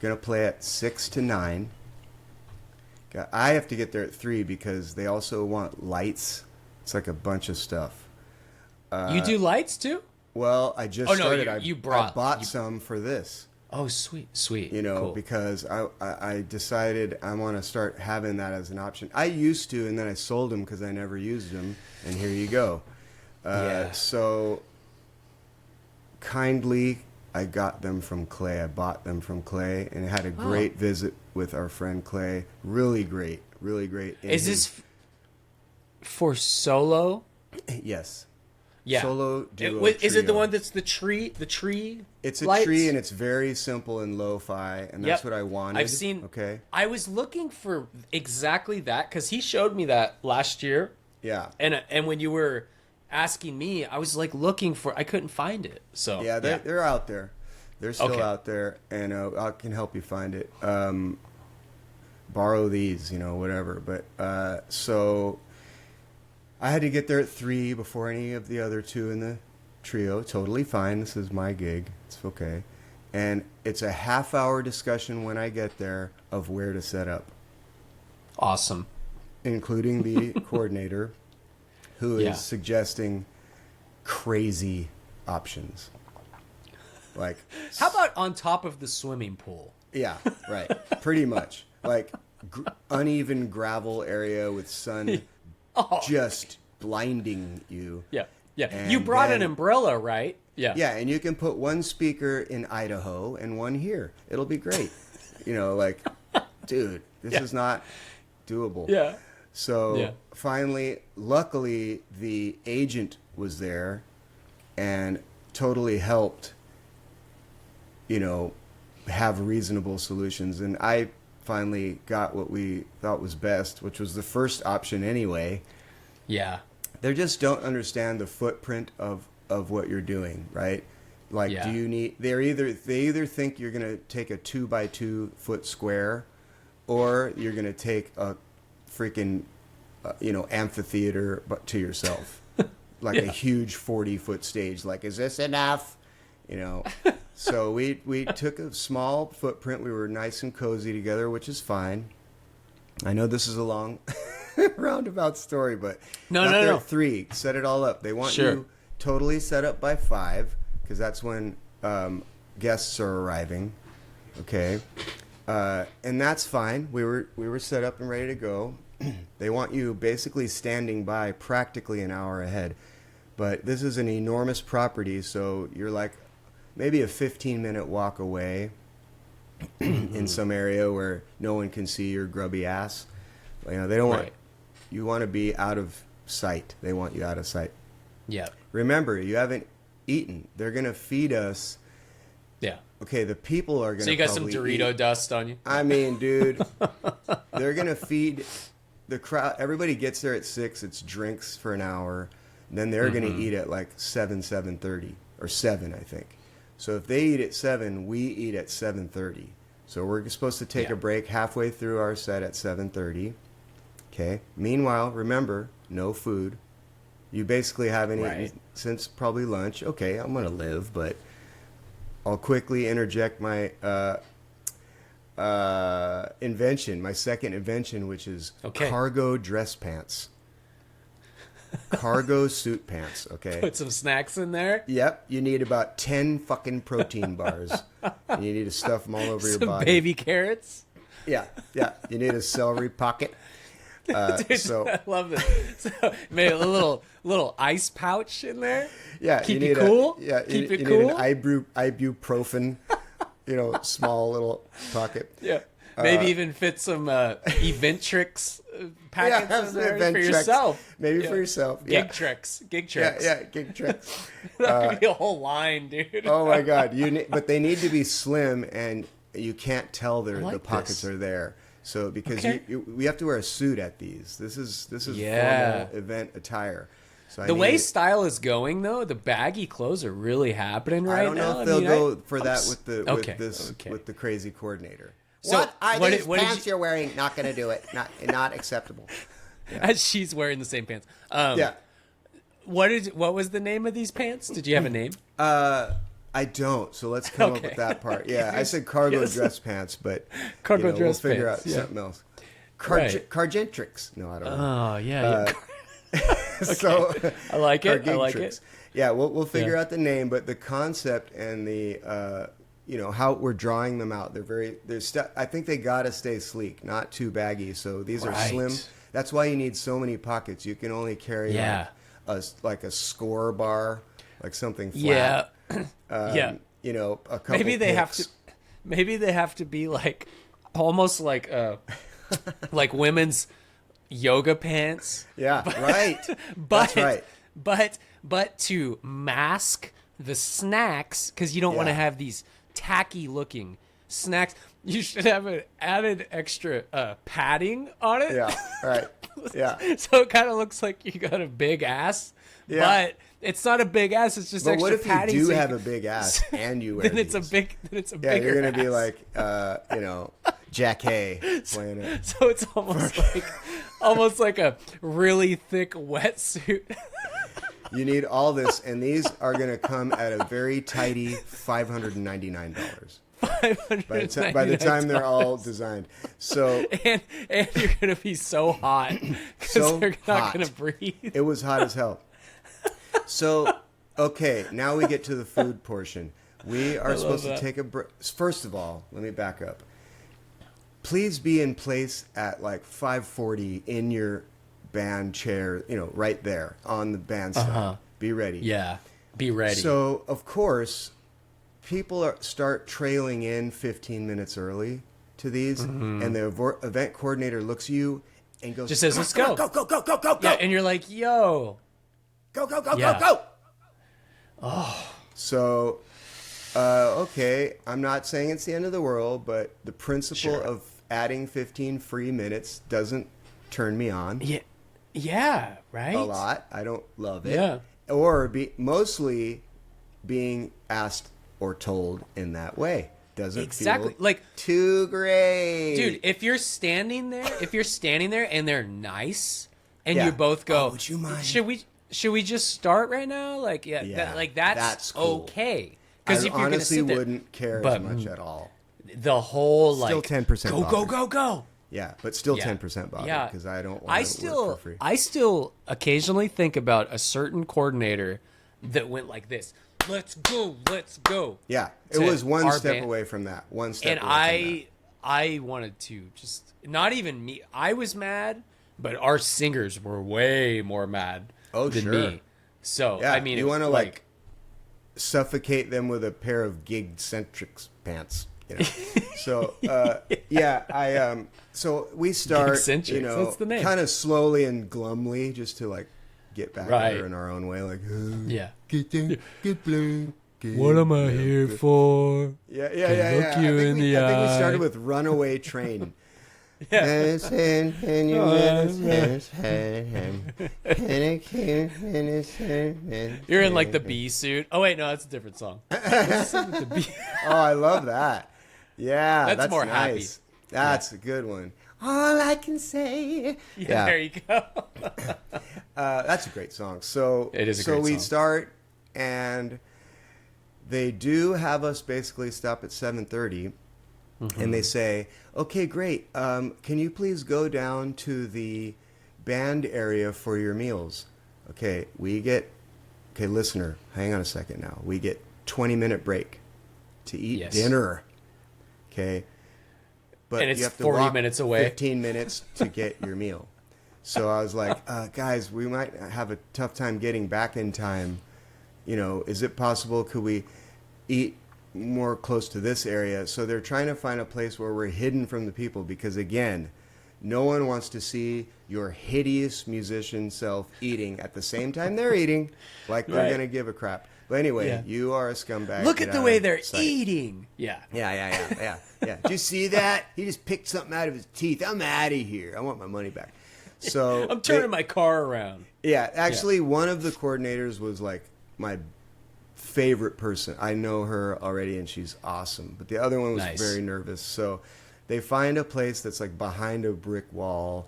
Speaker 2: Gonna play at 6 to 9. I have to get there at 3 because they also want lights. It's like a bunch of stuff.
Speaker 1: You do lights too?
Speaker 2: Well, I just
Speaker 1: Oh, no,
Speaker 2: started.
Speaker 1: you
Speaker 2: I bought some for this.
Speaker 1: Oh, sweet.
Speaker 2: You know,
Speaker 1: Cool.
Speaker 2: because I decided I want to start having that as an option. I used to, and then I sold them because I never used them. And here you go.
Speaker 1: Yeah.
Speaker 2: So kindly, I got them from Clay. I bought them from Clay, and I had a great visit with our friend Clay. Really great. Really great. And
Speaker 1: Is this for solo?
Speaker 2: Yes.
Speaker 1: Yeah.
Speaker 2: Solo duo.
Speaker 1: Is it the
Speaker 2: trio.
Speaker 1: one that's the tree? The tree?
Speaker 2: It's a
Speaker 1: lights?
Speaker 2: tree, and it's very simple and lo-fi, and that's
Speaker 1: Yep.
Speaker 2: what I wanted.
Speaker 1: I've seen.
Speaker 2: Okay.
Speaker 1: I was looking for exactly that because he showed me that last year,
Speaker 2: Yeah.
Speaker 1: and when you were asking me, I was like looking for. I couldn't find it. So
Speaker 2: Yeah, they're out there. They're still
Speaker 1: Okay.
Speaker 2: out there, and I can help you find it. Borrow these, whatever. But so I had to get there at 3 before any of the other 2 in the trio. Totally fine. This is my gig. It's okay. And it's a half-hour discussion when I get there of where to set up.
Speaker 1: Awesome.
Speaker 2: including the coordinator, who is
Speaker 1: Yeah.
Speaker 2: suggesting crazy options. Like,
Speaker 1: How about on top of the swimming pool?
Speaker 2: yeah, right. Pretty much. Like, uneven gravel area with sun
Speaker 1: Oh,
Speaker 2: just blinding you.
Speaker 1: yeah. Yeah.
Speaker 2: And
Speaker 1: You brought an
Speaker 2: then-
Speaker 1: umbrella, right? Yeah.
Speaker 2: Yeah, and you can put one speaker in Idaho and one here. It'll be great. Like, dude, this
Speaker 1: Yeah.
Speaker 2: is not doable.
Speaker 1: Yeah.
Speaker 2: So
Speaker 1: Yeah.
Speaker 2: finally, luckily, the agent was there and totally helped, have reasonable solutions. And I finally got what we thought was best, which was the first option anyway.
Speaker 1: Yeah.
Speaker 2: They just don't understand the footprint of what you're doing, right? Like,
Speaker 1: Yeah.
Speaker 2: do you need? They either think you're gonna take a 2x2 foot square, or you're gonna take a freaking, amphitheater, but to yourself, like a
Speaker 1: Yeah.
Speaker 2: huge 40-foot stage. Like, is this enough? So we took a small footprint. We were nice and cozy together, which is fine. I know this is a long roundabout story, but
Speaker 1: No,
Speaker 2: got
Speaker 1: no,
Speaker 2: there
Speaker 1: no.
Speaker 2: at 3, set it all up. They want
Speaker 1: Sure.
Speaker 2: you totally set up by 5, because that's when guests are arriving. Okay, and that's fine. We were set up and ready to go. They want you basically standing by practically an hour ahead. But this is an enormous property, so you're like maybe a 15-minute walk away in some area where no one can see your grubby ass. They don't want
Speaker 1: Right.
Speaker 2: you want to be out of sight. They want you out of sight.
Speaker 1: Yeah.
Speaker 2: Remember, you haven't eaten. They're going to feed us.
Speaker 1: Yeah.
Speaker 2: Okay, the people are going to
Speaker 1: So you got some Dorito
Speaker 2: eat.
Speaker 1: dust on you?
Speaker 2: I mean, dude, they're going to feed the crowd. Everybody gets there at 6. It's drinks for an hour. And then they're going to eat at like 7:30, or 7, I think. So if they eat at 7, we eat at 7:30. So we're supposed to take
Speaker 1: Yeah.
Speaker 2: a break halfway through our set at 7:30. Okay. Meanwhile, remember, no food. You basically haven't
Speaker 1: Right.
Speaker 2: eaten since probably lunch. Okay, I'm going to live, but I'll quickly interject my invention, my second invention, which is
Speaker 1: Okay.
Speaker 2: cargo dress pants. Cargo suit pants, okay?
Speaker 1: Put some snacks in there.
Speaker 2: Yep, you need about 10 fucking protein bars. And you need to stuff them all over your
Speaker 1: Some
Speaker 2: body.
Speaker 1: baby carrots.
Speaker 2: Yeah. You need a celery pocket.
Speaker 1: Dude,
Speaker 2: So
Speaker 1: I love this. So made a little ice pouch in there.
Speaker 2: yeah,
Speaker 1: Keep
Speaker 2: you
Speaker 1: you
Speaker 2: need
Speaker 1: cool?
Speaker 2: Yeah,
Speaker 1: Keep
Speaker 2: you
Speaker 1: it
Speaker 2: need an
Speaker 1: cool?
Speaker 2: ibuprofen, small little pocket.
Speaker 1: Yeah. Maybe even fit some Inventrix packets
Speaker 2: have
Speaker 1: in there
Speaker 2: event
Speaker 1: for
Speaker 2: tricks.
Speaker 1: yourself.
Speaker 2: Maybe
Speaker 1: Yeah.
Speaker 2: for yourself.
Speaker 1: Gig
Speaker 2: Yeah.
Speaker 1: tricks. Gig
Speaker 2: Yeah,
Speaker 1: tricks.
Speaker 2: yeah, gig tricks.
Speaker 1: That could be a whole line, dude.
Speaker 2: Oh my God! But they need to be slim, and you can't tell the
Speaker 1: like
Speaker 2: pockets
Speaker 1: this.
Speaker 2: are there. So because
Speaker 1: Okay.
Speaker 2: we have to wear a suit at these. This is
Speaker 1: Yeah.
Speaker 2: formal event attire. So
Speaker 1: The way style is going, though, the baggy clothes are really happening right now.
Speaker 2: I don't know if they'll go for that with
Speaker 1: Okay.
Speaker 2: with the crazy coordinator.
Speaker 1: So,
Speaker 2: what are
Speaker 1: what
Speaker 2: these
Speaker 1: did- what did
Speaker 2: pants
Speaker 1: you-
Speaker 2: you're wearing? Not going to do it. Not acceptable.
Speaker 1: As she's wearing the same pants.
Speaker 2: Yeah.
Speaker 1: What was the name of these pants? Did you have a name?
Speaker 2: I don't. So let's come up
Speaker 1: Okay.
Speaker 2: with that part. Yeah, I said cargo
Speaker 1: Yes.
Speaker 2: dress pants, but
Speaker 1: Cargo
Speaker 2: we'll
Speaker 1: dress
Speaker 2: figure
Speaker 1: pants,
Speaker 2: out
Speaker 1: yeah.
Speaker 2: something else.
Speaker 1: Right.
Speaker 2: Cargentrix. No, I don't know.
Speaker 1: Oh yeah,
Speaker 2: So
Speaker 1: I like it. I like
Speaker 2: Cargentrix.
Speaker 1: it.
Speaker 2: Yeah, we'll figure
Speaker 1: Yeah.
Speaker 2: out the name, but the concept and the how we're drawing them out. I think they gotta stay sleek, not too baggy. So these are
Speaker 1: Right.
Speaker 2: slim. That's why you need so many pockets. You can only carry
Speaker 1: Yeah.
Speaker 2: like a score bar, like something flat.
Speaker 1: Yeah, yeah.
Speaker 2: A couple.
Speaker 1: Maybe they have
Speaker 2: picks.
Speaker 1: to. Maybe they have to be like almost like like women's yoga pants.
Speaker 2: Yeah, right.
Speaker 1: But
Speaker 2: That's right.
Speaker 1: but to mask the snacks, because you don't want to
Speaker 2: Yeah.
Speaker 1: have these tacky looking snacks. You should have an added extra padding on it.
Speaker 2: Yeah, right. Yeah.
Speaker 1: So it kind of looks like you got a big ass,
Speaker 2: Yeah.
Speaker 1: but it's not a big ass. It's just
Speaker 2: But
Speaker 1: extra
Speaker 2: what if
Speaker 1: padding.
Speaker 2: you do
Speaker 1: so
Speaker 2: have a big ass and you wear
Speaker 1: then it's a
Speaker 2: these?
Speaker 1: big. Then it's a
Speaker 2: Yeah,
Speaker 1: bigger
Speaker 2: you're gonna be
Speaker 1: ass.
Speaker 2: like, Jack Hay playing it.
Speaker 1: So it's almost like a really thick wetsuit.
Speaker 2: You need all this, and these are gonna come at a very tidy $599. By the time they're all designed. So
Speaker 1: and you're gonna be so hot because
Speaker 2: So
Speaker 1: they're not
Speaker 2: hot.
Speaker 1: gonna breathe.
Speaker 2: it was hot as hell. So, okay, now we get to the food portion. We are supposed to take a break. First of all, let me back up. Please be in place at like 5:40 in your band chair, right there on the bandstand. Be ready.
Speaker 1: Yeah, be ready.
Speaker 2: So, of course, people start trailing in 15 minutes early to these, and the event coordinator looks at you and goes,
Speaker 1: just says, "Let's go,
Speaker 2: go, go, go, go, go,
Speaker 1: Yeah, and you're like, "Yo,
Speaker 2: go, go, go,
Speaker 1: Yeah.
Speaker 2: go, go." Oh. So, okay, I'm not saying it's the end of the world, but the principle of adding 15 free minutes doesn't turn me on
Speaker 1: yeah, right."
Speaker 2: a lot. I don't love it.
Speaker 1: Yeah.
Speaker 2: Or mostly being asked or told in that way doesn't
Speaker 1: Exactly.
Speaker 2: feel
Speaker 1: Like,
Speaker 2: too great.
Speaker 1: dude, if you're standing there and they're nice, and
Speaker 2: Yeah.
Speaker 1: you both go,
Speaker 2: "Oh, would you mind?"
Speaker 1: Should we just start right now? Like,
Speaker 2: Yeah,
Speaker 1: that's
Speaker 2: that's cool.
Speaker 1: okay.
Speaker 2: I
Speaker 1: Because if you're gonna
Speaker 2: honestly
Speaker 1: sit there,
Speaker 2: wouldn't care
Speaker 1: but
Speaker 2: as much at all.
Speaker 1: the whole
Speaker 2: Still
Speaker 1: like
Speaker 2: 10%
Speaker 1: go
Speaker 2: bothered.
Speaker 1: go go go.
Speaker 2: Yeah, but still
Speaker 1: Yeah.
Speaker 2: 10% bothered
Speaker 1: Yeah.
Speaker 2: because I don't
Speaker 1: I
Speaker 2: want to work for free.
Speaker 1: I still occasionally think about a certain coordinator that went like this. Let's go.
Speaker 2: Yeah, it
Speaker 1: to
Speaker 2: was one
Speaker 1: our
Speaker 2: step
Speaker 1: band.
Speaker 2: away from that. One step
Speaker 1: And
Speaker 2: away from
Speaker 1: I wanted to just not even me. I was mad, but our singers were way more mad
Speaker 2: Oh,
Speaker 1: than
Speaker 2: sure.
Speaker 1: me. So
Speaker 2: that. Yeah,
Speaker 1: I mean,
Speaker 2: you
Speaker 1: it-
Speaker 2: want to like suffocate them with a pair of gig-centrics pants. So so we start,
Speaker 1: Gig-centrics, that's the name.
Speaker 2: kind of slowly and glumly, just to like get back
Speaker 1: Right.
Speaker 2: there in our own way, like
Speaker 1: yeah.
Speaker 2: get down, get blue.
Speaker 1: What am I here for?
Speaker 2: Yeah.
Speaker 1: look you
Speaker 2: I think
Speaker 1: in
Speaker 2: we,
Speaker 1: the
Speaker 2: I think we
Speaker 1: eye.
Speaker 2: started with Runaway Train.
Speaker 1: You're in like the bee suit. Oh wait, no, that's a different song. The bee-
Speaker 2: Oh, I love that. Yeah,
Speaker 1: That's
Speaker 2: that's
Speaker 1: more
Speaker 2: nice.
Speaker 1: happy.
Speaker 2: That's a good one. All I can say.
Speaker 1: yeah, there you go.
Speaker 2: That's a great song. So
Speaker 1: It is a
Speaker 2: so
Speaker 1: great
Speaker 2: we
Speaker 1: song.
Speaker 2: start, and they do have us basically stop at 7:30,
Speaker 1: Mm-hmm.
Speaker 2: and they say, "Okay, great. Can you please go down to the band area for your meals?" Okay, listener, hang on a second now. We get 20-minute break to eat
Speaker 1: Yes.
Speaker 2: dinner. Okay. But
Speaker 1: And it's
Speaker 2: you have to
Speaker 1: 40
Speaker 2: walk
Speaker 1: minutes away.
Speaker 2: 15 minutes to get your meal. So I was like, guys, we might have a tough time getting back in time. Is it possible? Could we eat more close to this area? So they're trying to find a place where we're hidden from the people because, again, no one wants to see your hideous musician self eating at the same time they're eating, like they're
Speaker 1: Right.
Speaker 2: going to give a crap. But anyway,
Speaker 1: Yeah.
Speaker 2: you are a scumbag.
Speaker 1: Look
Speaker 2: Get
Speaker 1: at the
Speaker 2: out
Speaker 1: way
Speaker 2: of
Speaker 1: they're
Speaker 2: sight.
Speaker 1: eating. Yeah.
Speaker 2: Yeah. Did you see that? He just picked something out of his teeth. I'm out of here. I want my money back. So
Speaker 1: I'm turning my car around.
Speaker 2: Yeah, actually, one of the coordinators was like my favorite person. I know her already, and she's awesome. But the other one was
Speaker 1: Nice.
Speaker 2: very nervous. So they find a place that's like behind a brick wall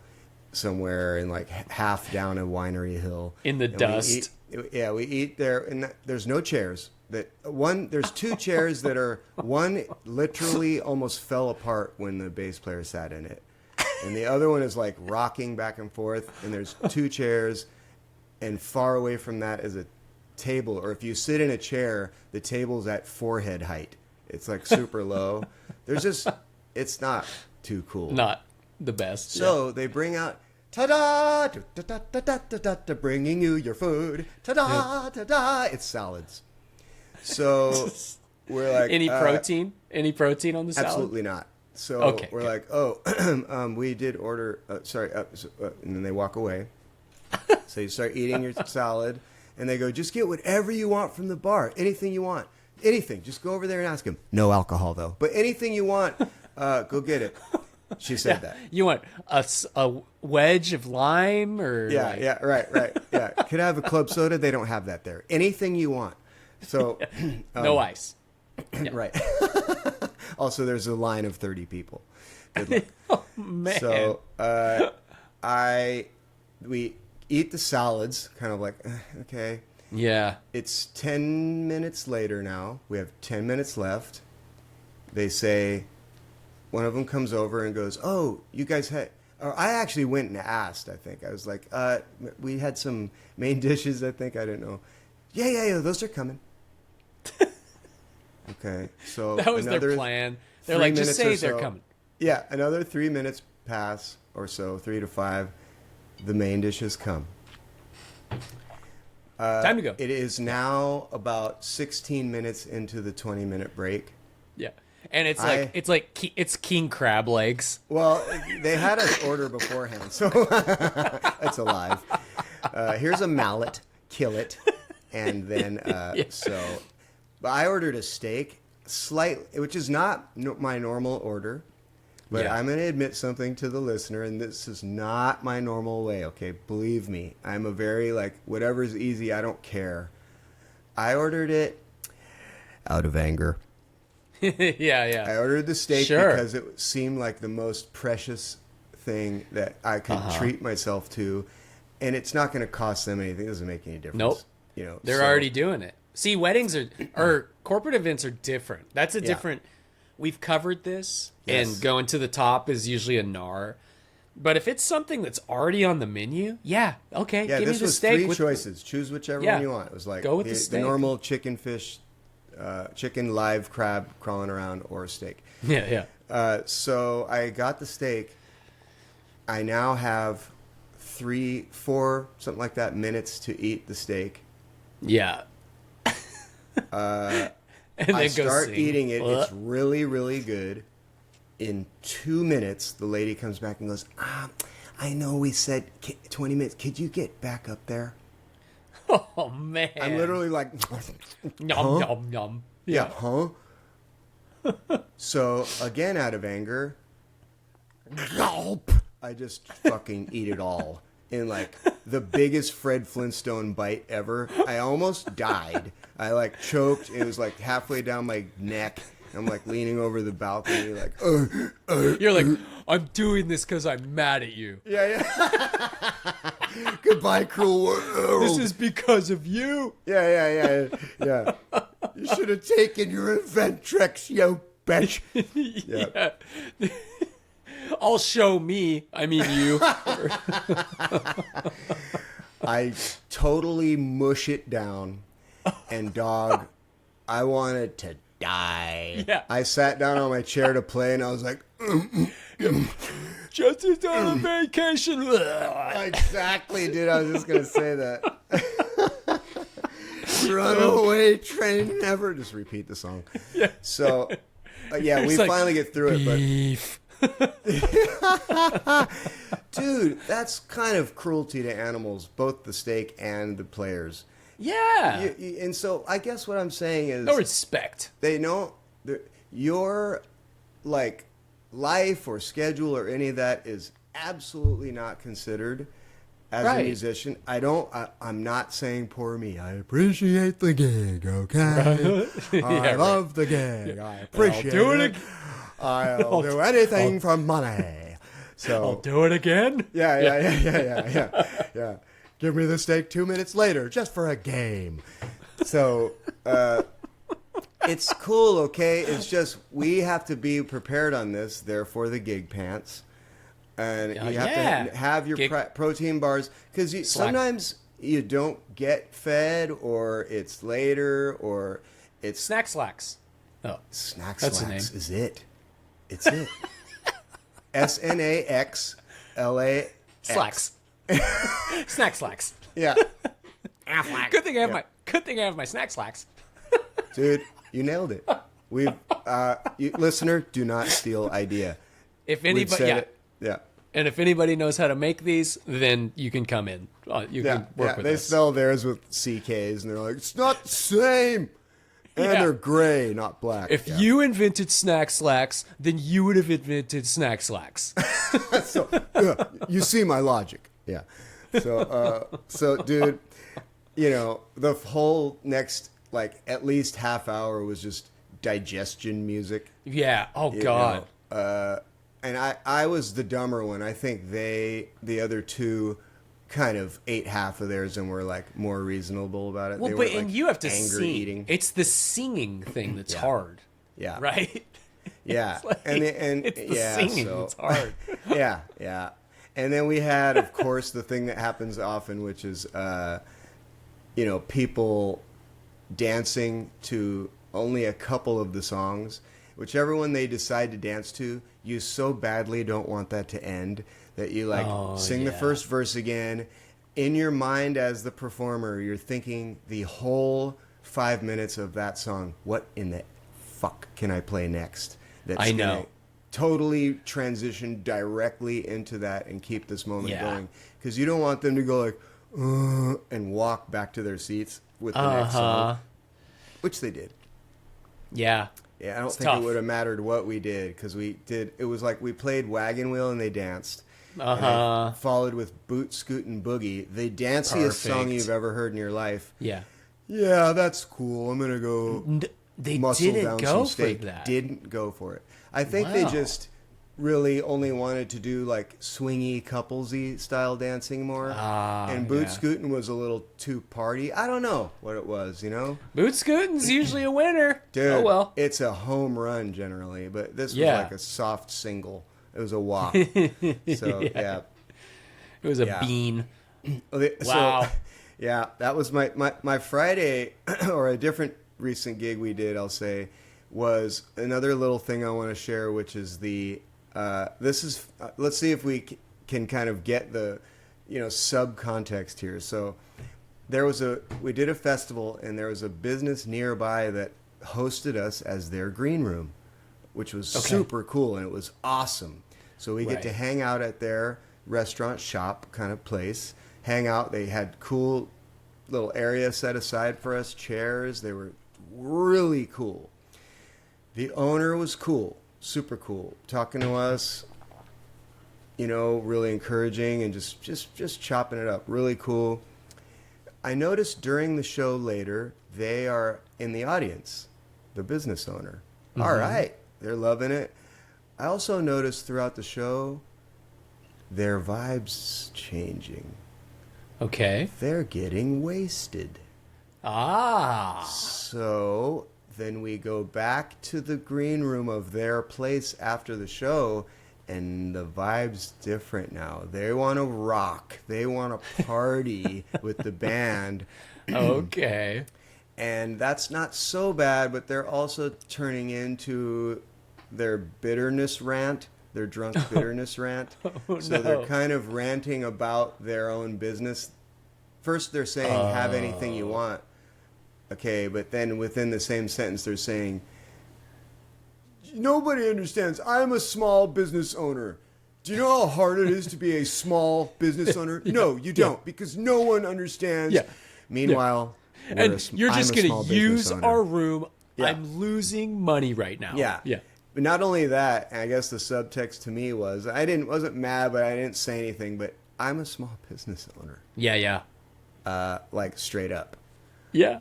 Speaker 2: somewhere and like half down a winery hill.
Speaker 1: In the
Speaker 2: And we
Speaker 1: dust.
Speaker 2: we eat there, and there's no chairs. There's two chairs that are, one literally almost fell apart when the bass player sat in it, and the other one is like rocking back and forth. And there's two chairs, and far away from that is a table. Or if you sit in a chair, the table's at forehead height. It's like super low. It's not too cool.
Speaker 1: Not the best.
Speaker 2: So they bring out, ta-da, da-da-da-da-da-da, bringing you your food, ta-da, ta-da. It's salads. So we're like,
Speaker 1: Any protein? Any protein on the salad?
Speaker 2: absolutely not. So
Speaker 1: Okay,
Speaker 2: we're
Speaker 1: good.
Speaker 2: like, we did order, and then they walk away. So you start eating your salad, and they go, just get whatever you want from the bar, anything you want, anything. Just go over there and ask them. No alcohol though, but anything you want, go get it. She said that.
Speaker 1: You want a wedge of lime or
Speaker 2: Yeah,
Speaker 1: like-
Speaker 2: yeah, right. Yeah, could I have a club soda? They don't have that there. Anything you want. So
Speaker 1: no ice.
Speaker 2: right. Also, there's a line of 30 people. Good luck.
Speaker 1: Oh man.
Speaker 2: So we eat the salads, kind of like, okay.
Speaker 1: Yeah.
Speaker 2: It's 10 minutes later now. We have 10 minutes left. they say, one of them comes over and goes, "Oh, you guys had." Or I actually went and asked. I think I was like, "We had some main dishes. I think I didn't know." Yeah. Those are coming. Okay, so
Speaker 1: That was their plan. They're like, just say they're coming.
Speaker 2: Yeah, another 3 minutes pass or so, 3 to 5. The main dishes come.
Speaker 1: Time to go.
Speaker 2: It is now about 16 minutes into the 20-minute break.
Speaker 1: Yeah. And it's king crab legs.
Speaker 2: Well, they had us order beforehand, so it's alive. Here's a mallet, kill it, and then But I ordered a steak, which is not my normal order. But I'm going to admit something to the listener, and this is not my normal way, okay? Believe me. I'm a very, whatever's easy, I don't care. I ordered it out of anger.
Speaker 1: Yeah.
Speaker 2: I ordered the steak because it seemed like the most precious thing that I could treat myself to, and it's not going to cost them anything. It doesn't make any difference.
Speaker 1: Nope. They're already doing it. See, weddings or corporate events are different. That's a different... We've covered this, and going to the top is usually a Nar. But if it's something that's already on the menu, okay, give me the steak.
Speaker 2: This was 3 choices. Choose whichever one you want. It was like
Speaker 1: go with the steak.
Speaker 2: The normal chicken, fish, chicken, live crab crawling around, or a steak.
Speaker 1: Yeah.
Speaker 2: So I got the steak. I now have 3, 4, something like that, minutes to eat the steak.
Speaker 1: Yeah.
Speaker 2: And I start eating it. It's really, really good. In 2 minutes, the lady comes back and goes, I know we said 20 minutes. Could you get back up there?
Speaker 1: Oh, man.
Speaker 2: I'm literally like,
Speaker 1: Yum, yum, yum.
Speaker 2: Yeah, huh? So, again, out of anger, gulp. I just fucking eat it all. In the biggest Fred Flintstone bite ever. I almost died. I choked. It was halfway down my neck. I'm leaning over the balcony
Speaker 1: You're like, I'm doing this because I'm mad at you.
Speaker 2: Yeah. Goodbye, cruel world.
Speaker 1: This is because of you.
Speaker 2: Yeah. You should have taken your Inventions, you bitch.
Speaker 1: Yeah. I'll show me. I mean you.
Speaker 2: I totally mush it down. And dog, I wanted to die.
Speaker 1: Yeah.
Speaker 2: I sat down on my chair to play, and I was like,
Speaker 1: Justin's on vacation.
Speaker 2: Exactly, dude. I was just going to say that. Runaway train never. Just repeat the song.
Speaker 1: Yeah.
Speaker 2: So, we finally get through it.
Speaker 1: Beef.
Speaker 2: Dude, that's kind of cruelty to animals, both the steak and the players.
Speaker 1: Yeah.
Speaker 2: And so I guess what I'm saying is...
Speaker 1: No respect.
Speaker 2: They know your, life or schedule or any of that is absolutely not considered as a musician. I'm not saying poor me. I appreciate the gig, okay? I love the gig. I appreciate it. I'll do anything for money. So
Speaker 1: I'll do it again.
Speaker 2: Yeah. Give me the steak 2 minutes later, just for a game. So, it's cool, okay? It's just, we have to be prepared on this, therefore the gig pants. And you have to have your protein bars, because sometimes you don't get fed, or it's later, or it's...
Speaker 1: Slax. Oh.
Speaker 2: That's the name. Is it. It's it. Snax.
Speaker 1: Slax. Slax.
Speaker 2: Yeah.
Speaker 1: Good thing I have my snack slacks.
Speaker 2: Dude, you nailed it. Listener, do not steal idea.
Speaker 1: If anybody,
Speaker 2: yeah.
Speaker 1: And if anybody knows how to make these, then you can come in. You can work with
Speaker 2: they
Speaker 1: us.
Speaker 2: sell theirs with CKs, and they're like, it's not the same. And they're gray, not black.
Speaker 1: If you invented snack slacks, then you would have invented snack slacks.
Speaker 2: So, you see my logic. Yeah. So, dude, the whole next, at least half hour was just digestion music.
Speaker 1: Yeah. Oh, God.
Speaker 2: And I was the dumber one. I think the other two kind of ate half of theirs and were more reasonable about it.
Speaker 1: Well,
Speaker 2: they
Speaker 1: and you have to
Speaker 2: anger
Speaker 1: sing.
Speaker 2: eating.
Speaker 1: It's the singing thing that's hard.
Speaker 2: Yeah.
Speaker 1: Right?
Speaker 2: Yeah,
Speaker 1: like,
Speaker 2: and
Speaker 1: it's the
Speaker 2: yeah,
Speaker 1: singing.
Speaker 2: so,
Speaker 1: It's hard.
Speaker 2: yeah. And then we had, of course, the thing that happens often, which is, people dancing to only a couple of the songs. Whichever one they decide to dance to, you so badly don't want that to end that you sing the first verse again. In your mind as the performer, you're thinking the whole 5 minutes of that song, what in the fuck can I play next? That's
Speaker 1: I know.
Speaker 2: gonna totally transition directly into that and keep this moment going. Because you don't want them to go and walk back to their seats with the next song. Which they did.
Speaker 1: Yeah.
Speaker 2: Yeah, I don't think
Speaker 1: tough.
Speaker 2: it would have mattered what we did because it was like we played Wagon Wheel and they danced.
Speaker 1: Uh-huh.
Speaker 2: Followed with Boot, Scoot, and Boogie. The danciest song
Speaker 1: Perfect.
Speaker 2: you've ever heard in your life.
Speaker 1: Yeah.
Speaker 2: Yeah, that's cool. I'm going to go
Speaker 1: They
Speaker 2: muscle
Speaker 1: didn't
Speaker 2: down
Speaker 1: go
Speaker 2: some
Speaker 1: for
Speaker 2: steak.
Speaker 1: that.
Speaker 2: Didn't go for it. I think they just really only wanted to do like swingy, couplesy style dancing more. And Boot Scootin' was a little too party. I don't know what it was,
Speaker 1: Boot Scootin's usually a winner.
Speaker 2: Dude,
Speaker 1: oh well.
Speaker 2: It's a home run generally, but this was like a soft single. It was a walk. So, yeah.
Speaker 1: It was a bean.
Speaker 2: Wow. So, yeah, that was my Friday, or a different recent gig we did, I'll say, was another little thing I want to share, which is let's see if we can kind of get the, sub context here. So we did a festival and there was a business nearby that hosted us as their green room, which was super cool and it was awesome. So we get to hang out at their restaurant shop kind of place, hang out. They had cool little area set aside for us, chairs. They were really cool. The owner was cool, super cool, talking to us, really encouraging and just chopping it up. Really cool. I noticed during the show later, they are in the audience, the business owner. Mm-hmm. All right. They're loving it. I also noticed throughout the show, their vibes changing.
Speaker 1: Okay.
Speaker 2: They're getting wasted. So then we go back to the green room of their place after the show, and the vibe's different now. They want to rock. They want to party with the band.
Speaker 1: Okay.
Speaker 2: And that's not so bad, but they're also turning into their bitterness rant, their drunk bitterness rant. So they're kind of ranting about their own business. First they're saying, have anything you want. Okay, but then within the same sentence they're saying, nobody understands. I'm a small business owner. Do you know how hard it is to be a small business owner? No, you don't, because no one understands.
Speaker 1: Yeah.
Speaker 2: Meanwhile,
Speaker 1: you're just going to use our room.
Speaker 2: Yeah.
Speaker 1: I'm losing money right now.
Speaker 2: Yeah. But not only that, and I guess the subtext to me was, wasn't mad, but I didn't say anything, but I'm a small business owner.
Speaker 1: Yeah.
Speaker 2: Like straight up.
Speaker 1: Yeah.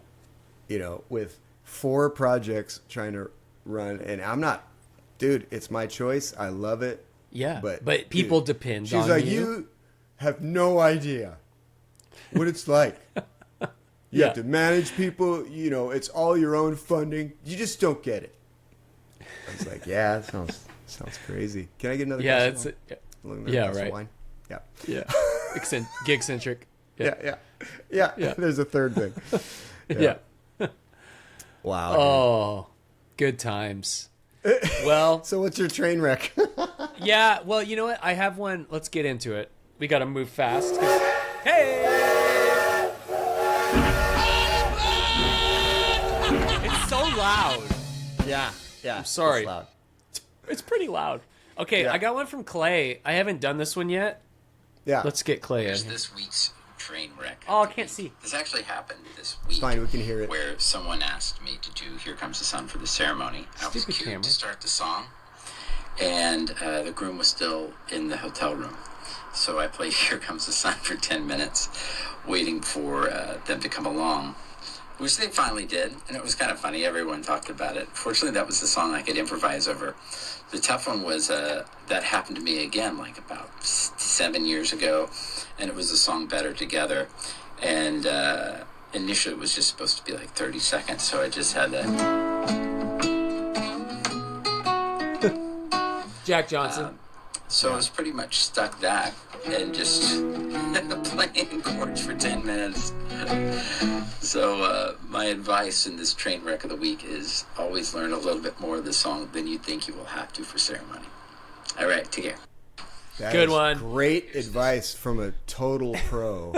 Speaker 2: With 4 projects trying to run, and I'm not, dude, it's my choice. I love it.
Speaker 1: Yeah.
Speaker 2: But
Speaker 1: people
Speaker 2: dude,
Speaker 1: depend
Speaker 2: she's
Speaker 1: on
Speaker 2: like,
Speaker 1: you.
Speaker 2: you have no idea what it's like. You have to manage people, it's all your own funding. You just don't get it. I was like, yeah, that sounds crazy. Can I get another glass of wine? Glass of wine? Yeah.
Speaker 1: Yeah. Gig-centric.
Speaker 2: Yeah. There's a third thing.
Speaker 1: Yeah.
Speaker 2: Wow.
Speaker 1: Oh, good times. Well,
Speaker 2: so what's your train wreck?
Speaker 1: yeah, well, you know what? I have one. Let's get into it. We got to move fast. Hey! It's so loud.
Speaker 2: Yeah.
Speaker 1: I'm sorry.
Speaker 2: It's loud.
Speaker 1: It's pretty loud. Okay, I got one from Clay. I haven't done this one yet.
Speaker 2: Yeah.
Speaker 1: Let's get Clay in.
Speaker 4: Here's this week's train wreck.
Speaker 1: Oh, I can't see.
Speaker 4: This actually happened this week.
Speaker 2: Fine, we can hear it.
Speaker 4: Where someone asked me to do "Here Comes the Sun" for the ceremony. I was
Speaker 1: Stupid
Speaker 4: queued
Speaker 1: camera.
Speaker 4: to start the song, and the groom was still in the hotel room. So I played "Here Comes the Sun" for 10 minutes, waiting for them to come along, which they finally did, and it was kind of funny. Everyone talked about it. Fortunately, that was the song I could improvise over. The tough one was that happened to me again, like about 7 years ago, and it was the song "Better Together." And initially it was just supposed to be like 30 seconds, so I just had that.
Speaker 1: Jack Johnson.
Speaker 4: So I was pretty much stuck that and just playing chords for 10 minutes. So my advice in this train wreck of the week is always learn a little bit more of the song than you think you will have to for ceremony. All right, take care.
Speaker 2: That
Speaker 1: Good
Speaker 2: is
Speaker 1: one.
Speaker 2: Great advice from a total pro.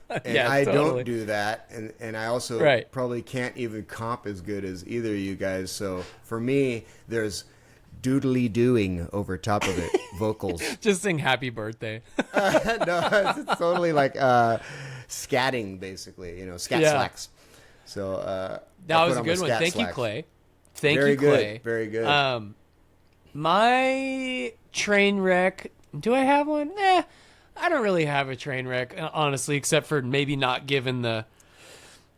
Speaker 2: And
Speaker 1: Yeah,
Speaker 2: I
Speaker 1: totally.
Speaker 2: don't do that. And I also
Speaker 1: Right.
Speaker 2: probably can't even comp as good as either of you guys. So for me, there's doodly doing over top of it, vocals.
Speaker 1: Just sing happy birthday.
Speaker 2: No, it's totally like scatting, basically, scat
Speaker 1: Yeah.
Speaker 2: slacks. So
Speaker 1: That
Speaker 2: I
Speaker 1: was
Speaker 2: put
Speaker 1: a
Speaker 2: on
Speaker 1: good
Speaker 2: my
Speaker 1: one.
Speaker 2: scat
Speaker 1: Thank you,
Speaker 2: slacks.
Speaker 1: Clay. Thank
Speaker 2: Very
Speaker 1: you,
Speaker 2: good.
Speaker 1: Clay.
Speaker 2: Very good.
Speaker 1: My train wreck. Do I have one? I don't really have a train wreck, honestly, except for maybe not giving the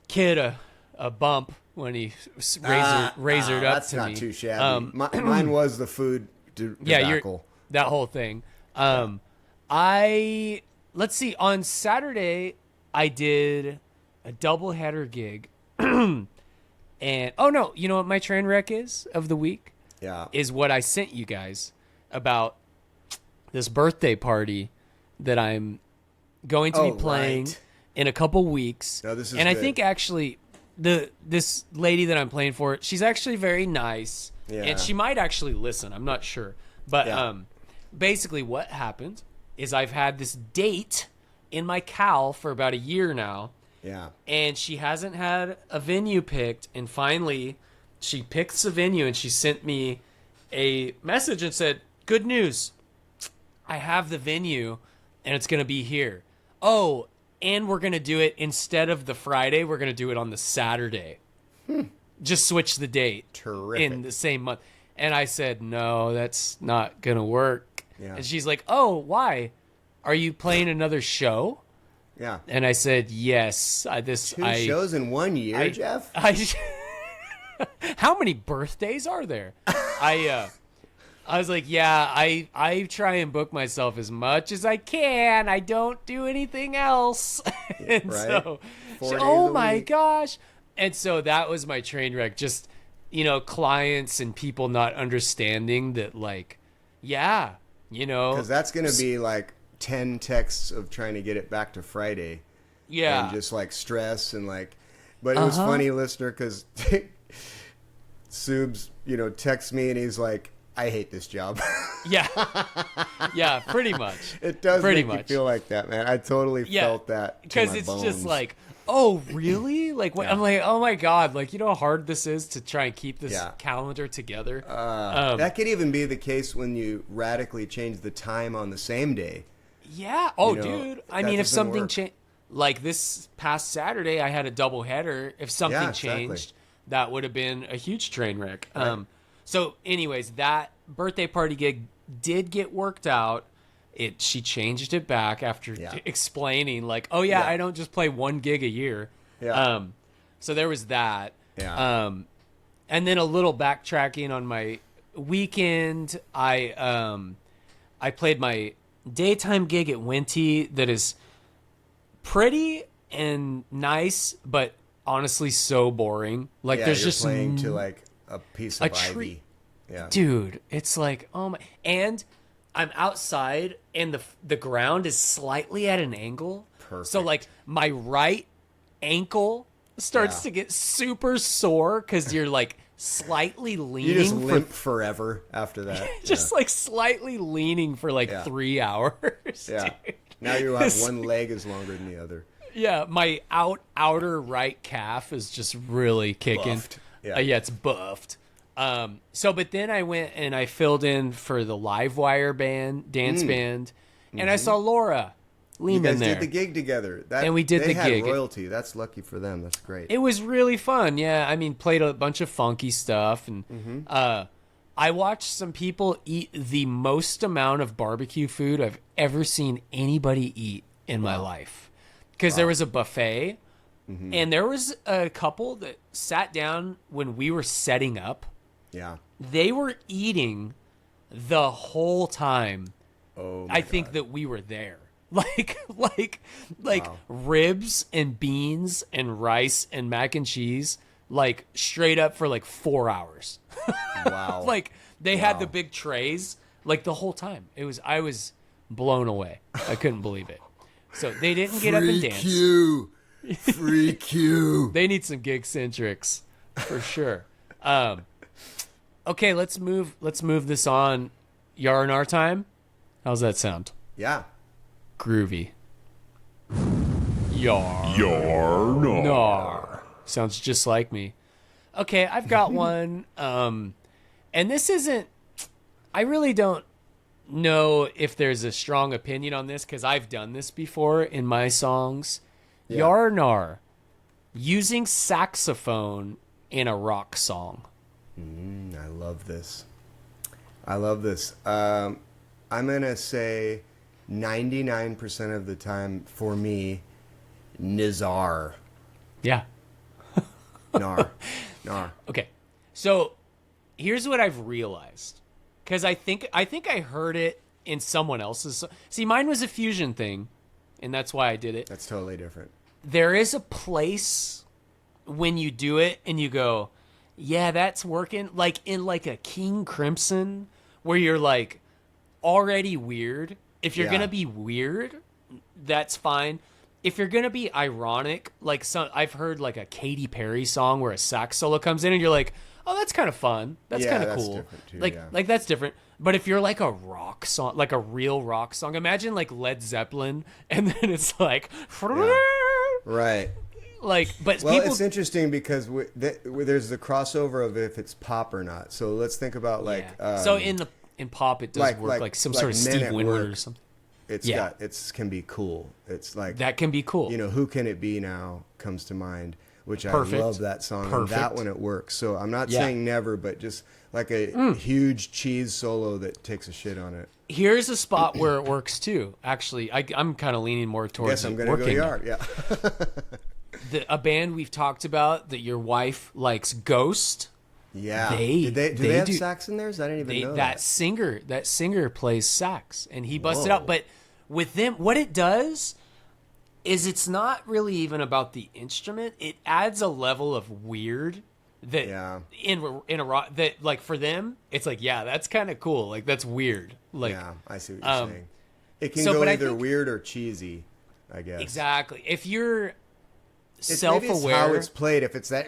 Speaker 1: kid a bump when he razored up
Speaker 2: that's
Speaker 1: to
Speaker 2: not
Speaker 1: me.
Speaker 2: too shabby. Mine was the food
Speaker 1: Yeah,
Speaker 2: debacle.
Speaker 1: that whole thing. Let's see. On Saturday, I did a doubleheader gig, and oh no, you know what my train wreck is of the week?
Speaker 2: Yeah.
Speaker 1: Is what I sent you guys about this birthday party that I'm going to be playing
Speaker 2: right.
Speaker 1: in a couple weeks.
Speaker 2: No, this is
Speaker 1: and I
Speaker 2: good.
Speaker 1: think actually this lady that I'm playing for, she's actually very nice,
Speaker 2: Yeah.
Speaker 1: and she might actually listen. I'm not sure, but
Speaker 2: Yeah.
Speaker 1: basically what happened is I've had this date in my cal for about a year now.
Speaker 2: Yeah.
Speaker 1: And she hasn't had a venue picked, and finally she picks a venue, and she sent me a message and said, good news, I have the venue and it's going to be here. Oh, and we're going to do it instead of the Friday, we're going to do it on the Saturday. Just switch the date.
Speaker 2: Terrific.
Speaker 1: In the same month. And I said, no, that's not going to work.
Speaker 2: Yeah.
Speaker 1: And she's like, oh, why? Are you playing another show?
Speaker 2: Yeah.
Speaker 1: And I said, yes.
Speaker 2: Two shows in 1 year, Jeff?
Speaker 1: How many birthdays are there? I was like, yeah, I try and book myself as much as I can. I don't do anything else. And
Speaker 2: Right.
Speaker 1: so,
Speaker 2: 4 days
Speaker 1: oh
Speaker 2: a
Speaker 1: my
Speaker 2: week.
Speaker 1: gosh. And so that was my train wreck. Just, clients and people not understanding that, like, yeah,
Speaker 2: Because that's going to be like 10 texts of trying to get it back to Friday.
Speaker 1: yeah.
Speaker 2: And just like stress and like. But it was funny, listener, because Subes, texts me and he's like, I hate this job.
Speaker 1: Yeah. Yeah, pretty much.
Speaker 2: It does
Speaker 1: Pretty
Speaker 2: make you
Speaker 1: much.
Speaker 2: feel like that, man. I totally felt that.
Speaker 1: Because it's just like, oh, really? Like, what?
Speaker 2: Yeah.
Speaker 1: I'm like, oh my God. Like, you know how hard this is to try and keep this
Speaker 2: Yeah.
Speaker 1: calendar together?
Speaker 2: that could even be the case when you radically change the time on the same day.
Speaker 1: Yeah. Oh,
Speaker 2: You know,
Speaker 1: dude. I
Speaker 2: that
Speaker 1: mean, if
Speaker 2: doesn't
Speaker 1: something
Speaker 2: work.
Speaker 1: changed, like this past Saturday, I had a double header. If something
Speaker 2: Yeah, exactly.
Speaker 1: changed, that would have been a huge train wreck. So, anyways, that birthday party gig did get worked out. She changed it back after
Speaker 2: Yeah.
Speaker 1: explaining, like, oh yeah,
Speaker 2: Yeah.
Speaker 1: I don't just play one gig a year.
Speaker 2: Yeah.
Speaker 1: So there was that.
Speaker 2: Yeah.
Speaker 1: And then a little backtracking on my weekend. I played my daytime gig at Winty that is pretty and nice, but honestly so boring. Like
Speaker 2: Yeah,
Speaker 1: there's
Speaker 2: you're
Speaker 1: just
Speaker 2: playing to like a piece of
Speaker 1: a tree-
Speaker 2: ivy. Yeah.
Speaker 1: dude, it's like, oh my, and I'm outside and the ground is slightly at an angle.
Speaker 2: Perfect.
Speaker 1: So like my right ankle starts
Speaker 2: Yeah.
Speaker 1: to get super sore because you're like slightly leaning
Speaker 2: You just
Speaker 1: for
Speaker 2: limp forever after that.
Speaker 1: just like slightly leaning for like
Speaker 2: Yeah.
Speaker 1: 3 hours.
Speaker 2: yeah.
Speaker 1: dude.
Speaker 2: Now you have one leg is longer than the other.
Speaker 1: Yeah, my outer right calf is just really kicking.
Speaker 2: Buffed. Yeah.
Speaker 1: Yeah, it's buffed. But then I went and I filled in for the Livewire band, dance band, and I saw Laura
Speaker 2: You
Speaker 1: Lehman
Speaker 2: guys
Speaker 1: there.
Speaker 2: did the gig together.
Speaker 1: And we did
Speaker 2: they
Speaker 1: the
Speaker 2: had
Speaker 1: gig.
Speaker 2: royalty. That's lucky for them. That's great.
Speaker 1: It was really fun. Yeah, I mean, played a bunch of funky stuff, and I watched some people eat the most amount of barbecue food I've ever seen anybody eat in my life. Because there was a buffet, and there was a couple that sat down when we were setting up.
Speaker 2: Yeah.
Speaker 1: They were eating the whole time.
Speaker 2: Oh my
Speaker 1: I think
Speaker 2: God.
Speaker 1: that we were there. Like ribs and beans and rice and mac and cheese, straight up for 4 hours.
Speaker 2: Wow.
Speaker 1: They had
Speaker 2: Wow.
Speaker 1: the big trays like the whole time. I was blown away. I couldn't believe it. So they didn't get up and dance.
Speaker 2: Free Q.
Speaker 1: They need some gig centrics for sure. Okay, let's move this on. Yar Nar time. How's that sound?
Speaker 2: Yeah.
Speaker 1: Groovy. Yar Nar. Sounds just like me. Okay, I've got one. And this isn't. I really don't know if there's a strong opinion on this because I've done this before in my songs.
Speaker 2: Yeah.
Speaker 1: Yar Nar, using saxophone in a rock song.
Speaker 2: I love this. I'm going to say 99% of the time for me, Nizar.
Speaker 1: Yeah.
Speaker 2: Nar.
Speaker 1: Okay. So here's what I've realized. Because I think I heard it in someone else's. See, mine was a fusion thing, and that's why I did it.
Speaker 2: That's totally different.
Speaker 1: There is a place when you do it and you go, yeah, that's working. Like in like a King Crimson where you're like already weird. If you're going to be weird, that's fine. If you're going to be ironic, like I've heard like a Katy Perry song where a sax solo comes in and you're like, oh, that's kind of fun. That's kind of cool.
Speaker 2: Too,
Speaker 1: like that's different. But if you're like a rock song, like a real rock song, imagine like Led Zeppelin and then it's like,
Speaker 2: right.
Speaker 1: Like, but
Speaker 2: well,
Speaker 1: people,
Speaker 2: it's interesting because there's the crossover of if it's pop or not. So let's think about like.
Speaker 1: So in pop, it does work like some sort of Steve Winwood or something.
Speaker 2: It's can be cool. It's like
Speaker 1: that can be cool.
Speaker 2: You know, Who Can It Be Now comes to mind, which I love that song. And that one it works. So I'm not saying never, but just like a huge cheese solo that takes a shit on it.
Speaker 1: Here's a spot where it works too. Actually, I'm kind of leaning more towards.
Speaker 2: Yes, I'm going to go Yard. Yeah.
Speaker 1: A band we've talked about that your wife likes, Ghost.
Speaker 2: Yeah. Do they have sax in there? I didn't even know that.
Speaker 1: That singer plays sax, and he busted out. But with them, what it does is it's not really even about the instrument. It adds a level of weird that in a rock that like for them, it's like that's kind of cool. Like that's weird. Like
Speaker 2: I see what you're saying. It can go either weird or cheesy, I guess.
Speaker 1: Exactly. If you're
Speaker 2: self-aware, maybe it's how it's played. If it's that.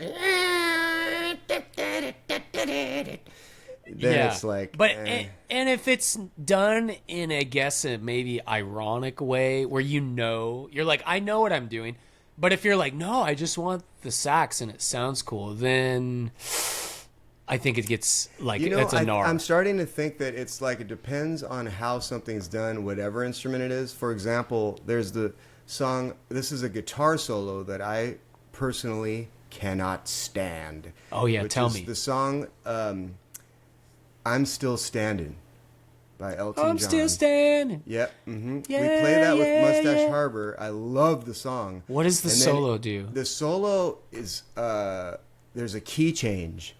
Speaker 2: Then it's like,
Speaker 1: but and if it's done in a maybe ironic way where you're like, I know what I'm doing, but if you're like, no, I just want the sax and it sounds cool, then I think it gets like it's a Nar.
Speaker 2: I'm starting to think that it's like it depends on how something's done, whatever instrument it is. For example, there's the song. This is a guitar solo that I personally cannot stand.
Speaker 1: Oh yeah, tell me
Speaker 2: the song. I'm Still Standing by Elton John.
Speaker 1: I'm still standing.
Speaker 2: Yep. Mm-hmm. Yeah, we play that with Mustache Harbor. I love the song.
Speaker 1: What does the solo do?
Speaker 2: The solo is there's a key change.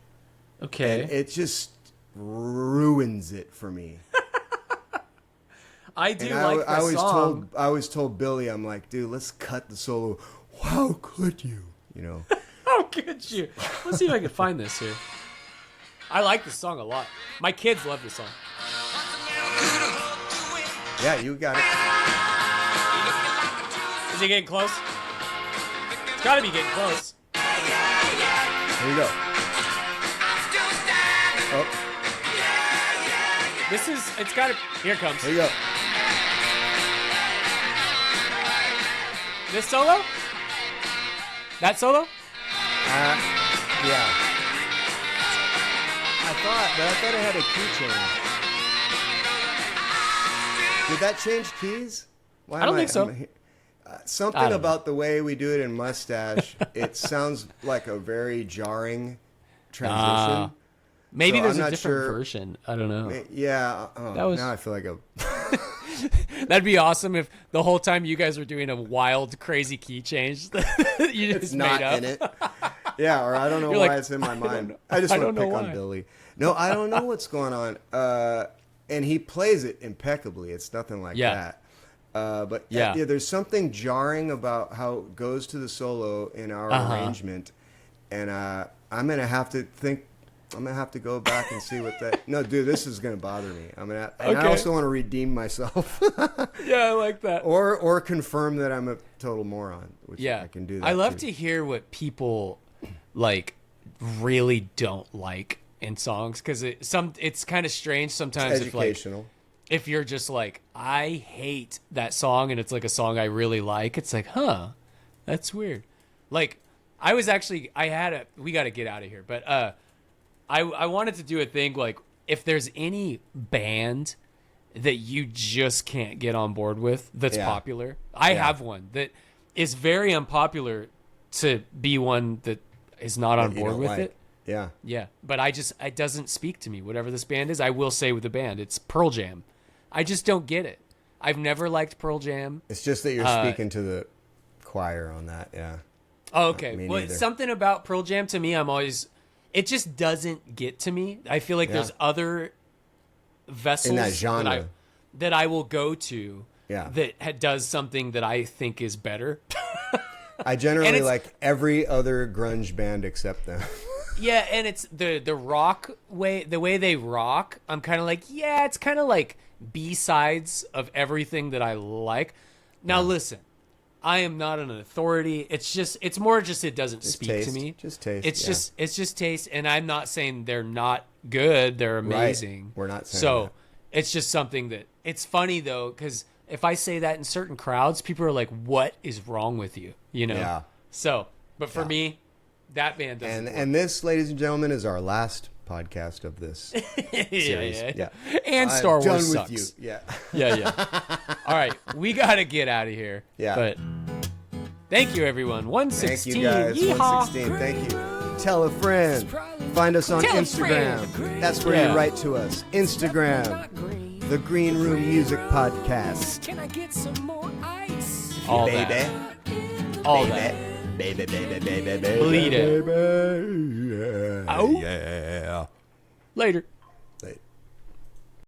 Speaker 1: Okay.
Speaker 2: And it just ruins it for me.
Speaker 1: I do like the song.
Speaker 2: I always told Billy, I'm like, dude, let's cut the solo. How could you? You know.
Speaker 1: How could you? Let's see if I can find this here. I like this song a lot. My kids love this song.
Speaker 2: Yeah, you got it.
Speaker 1: Is he getting close? It's got to be getting close.
Speaker 2: Here you go. Oh.
Speaker 1: It's got to, here it comes.
Speaker 2: Here you go.
Speaker 1: This solo? That solo?
Speaker 2: Yeah. I thought it had a key change. Did that change keys?
Speaker 1: I don't think so.
Speaker 2: Something about the way we do it in Mustache, it sounds like a very jarring transition.
Speaker 1: Maybe so there's a different version. I don't know.
Speaker 2: Yeah. Now I feel like
Speaker 1: that'd be awesome if the whole time you guys were doing a wild, crazy key change that you just made up.
Speaker 2: In it. Yeah, or I don't know why it's in my mind. I just want to pick on Billy. No, I don't know what's going on. And he plays it impeccably. It's nothing like that. But there's something jarring about how it goes to the solo in our arrangement. And I'm going to have to think I'm gonna have to go back and see what that. No, dude, this is gonna bother me. And I
Speaker 1: Okay.
Speaker 2: also want to redeem myself,
Speaker 1: Yeah, I like that.
Speaker 2: or confirm that I'm a total moron. Which
Speaker 1: Yeah,
Speaker 2: I can do that.
Speaker 1: I love
Speaker 2: too.
Speaker 1: to hear what people like really don't like in songs because it's kind of strange sometimes.
Speaker 2: It's educational.
Speaker 1: If you're just like, I hate that song and it's like a song I really like, it's like, huh, that's weird. Like, we got to get out of here, but I wanted to do a thing like, if there's any band that you just can't get on board with that's popular, I have one that is very unpopular to be one that is not on board with it.
Speaker 2: Yeah.
Speaker 1: Yeah, but it doesn't speak to me. Whatever this band is, I will say with the band, it's Pearl Jam. I just don't get it. I've never liked Pearl Jam.
Speaker 2: It's just that you're speaking to the choir on that. Yeah.
Speaker 1: Oh, okay.
Speaker 2: Me
Speaker 1: Well,
Speaker 2: neither.
Speaker 1: something about Pearl Jam to me, it just doesn't get to me. I feel like there's other vessels
Speaker 2: In that genre.
Speaker 1: that I will go to
Speaker 2: Yeah.
Speaker 1: that does something that I think is better.
Speaker 2: I generally like every other grunge band except them.
Speaker 1: Yeah, and it's the rock way, the way they rock. I'm kind of like, yeah, it's kind of like B-sides of everything that I like. Now, listen, I am not an authority. It's more just it doesn't speak
Speaker 2: taste.
Speaker 1: to me.
Speaker 2: Just taste.
Speaker 1: It's just taste, and I'm not saying they're not good. They're amazing.
Speaker 2: Right. We're not saying
Speaker 1: so.
Speaker 2: that.
Speaker 1: It's just something that it's funny though, because if I say that in certain crowds, people are like, "What is wrong with you?" You know.
Speaker 2: Yeah.
Speaker 1: So, but for me, that band doesn't.
Speaker 2: And this, ladies and gentlemen, is our last podcast of this series.
Speaker 1: yeah. And Star
Speaker 2: I'm
Speaker 1: Wars
Speaker 2: done
Speaker 1: sucks.
Speaker 2: with you. Yeah.
Speaker 1: Yeah. All right, we gotta get out of here.
Speaker 2: Yeah.
Speaker 1: But thank you, everyone. 116.
Speaker 2: Thank you guys.
Speaker 1: Yeehaw.
Speaker 2: 116. Thank you. Tell a friend. Find us on
Speaker 1: Tell a
Speaker 2: Instagram.
Speaker 1: friend.
Speaker 2: That's where
Speaker 1: Yeah.
Speaker 2: you write to us. Instagram. The Green Room Music Podcast.
Speaker 3: Can I get some more ice?
Speaker 1: All
Speaker 2: Baby.
Speaker 1: that. All that.
Speaker 2: Baby.
Speaker 1: Bleed it.
Speaker 2: Baby.
Speaker 1: Ow.
Speaker 2: Yeah.
Speaker 1: Later.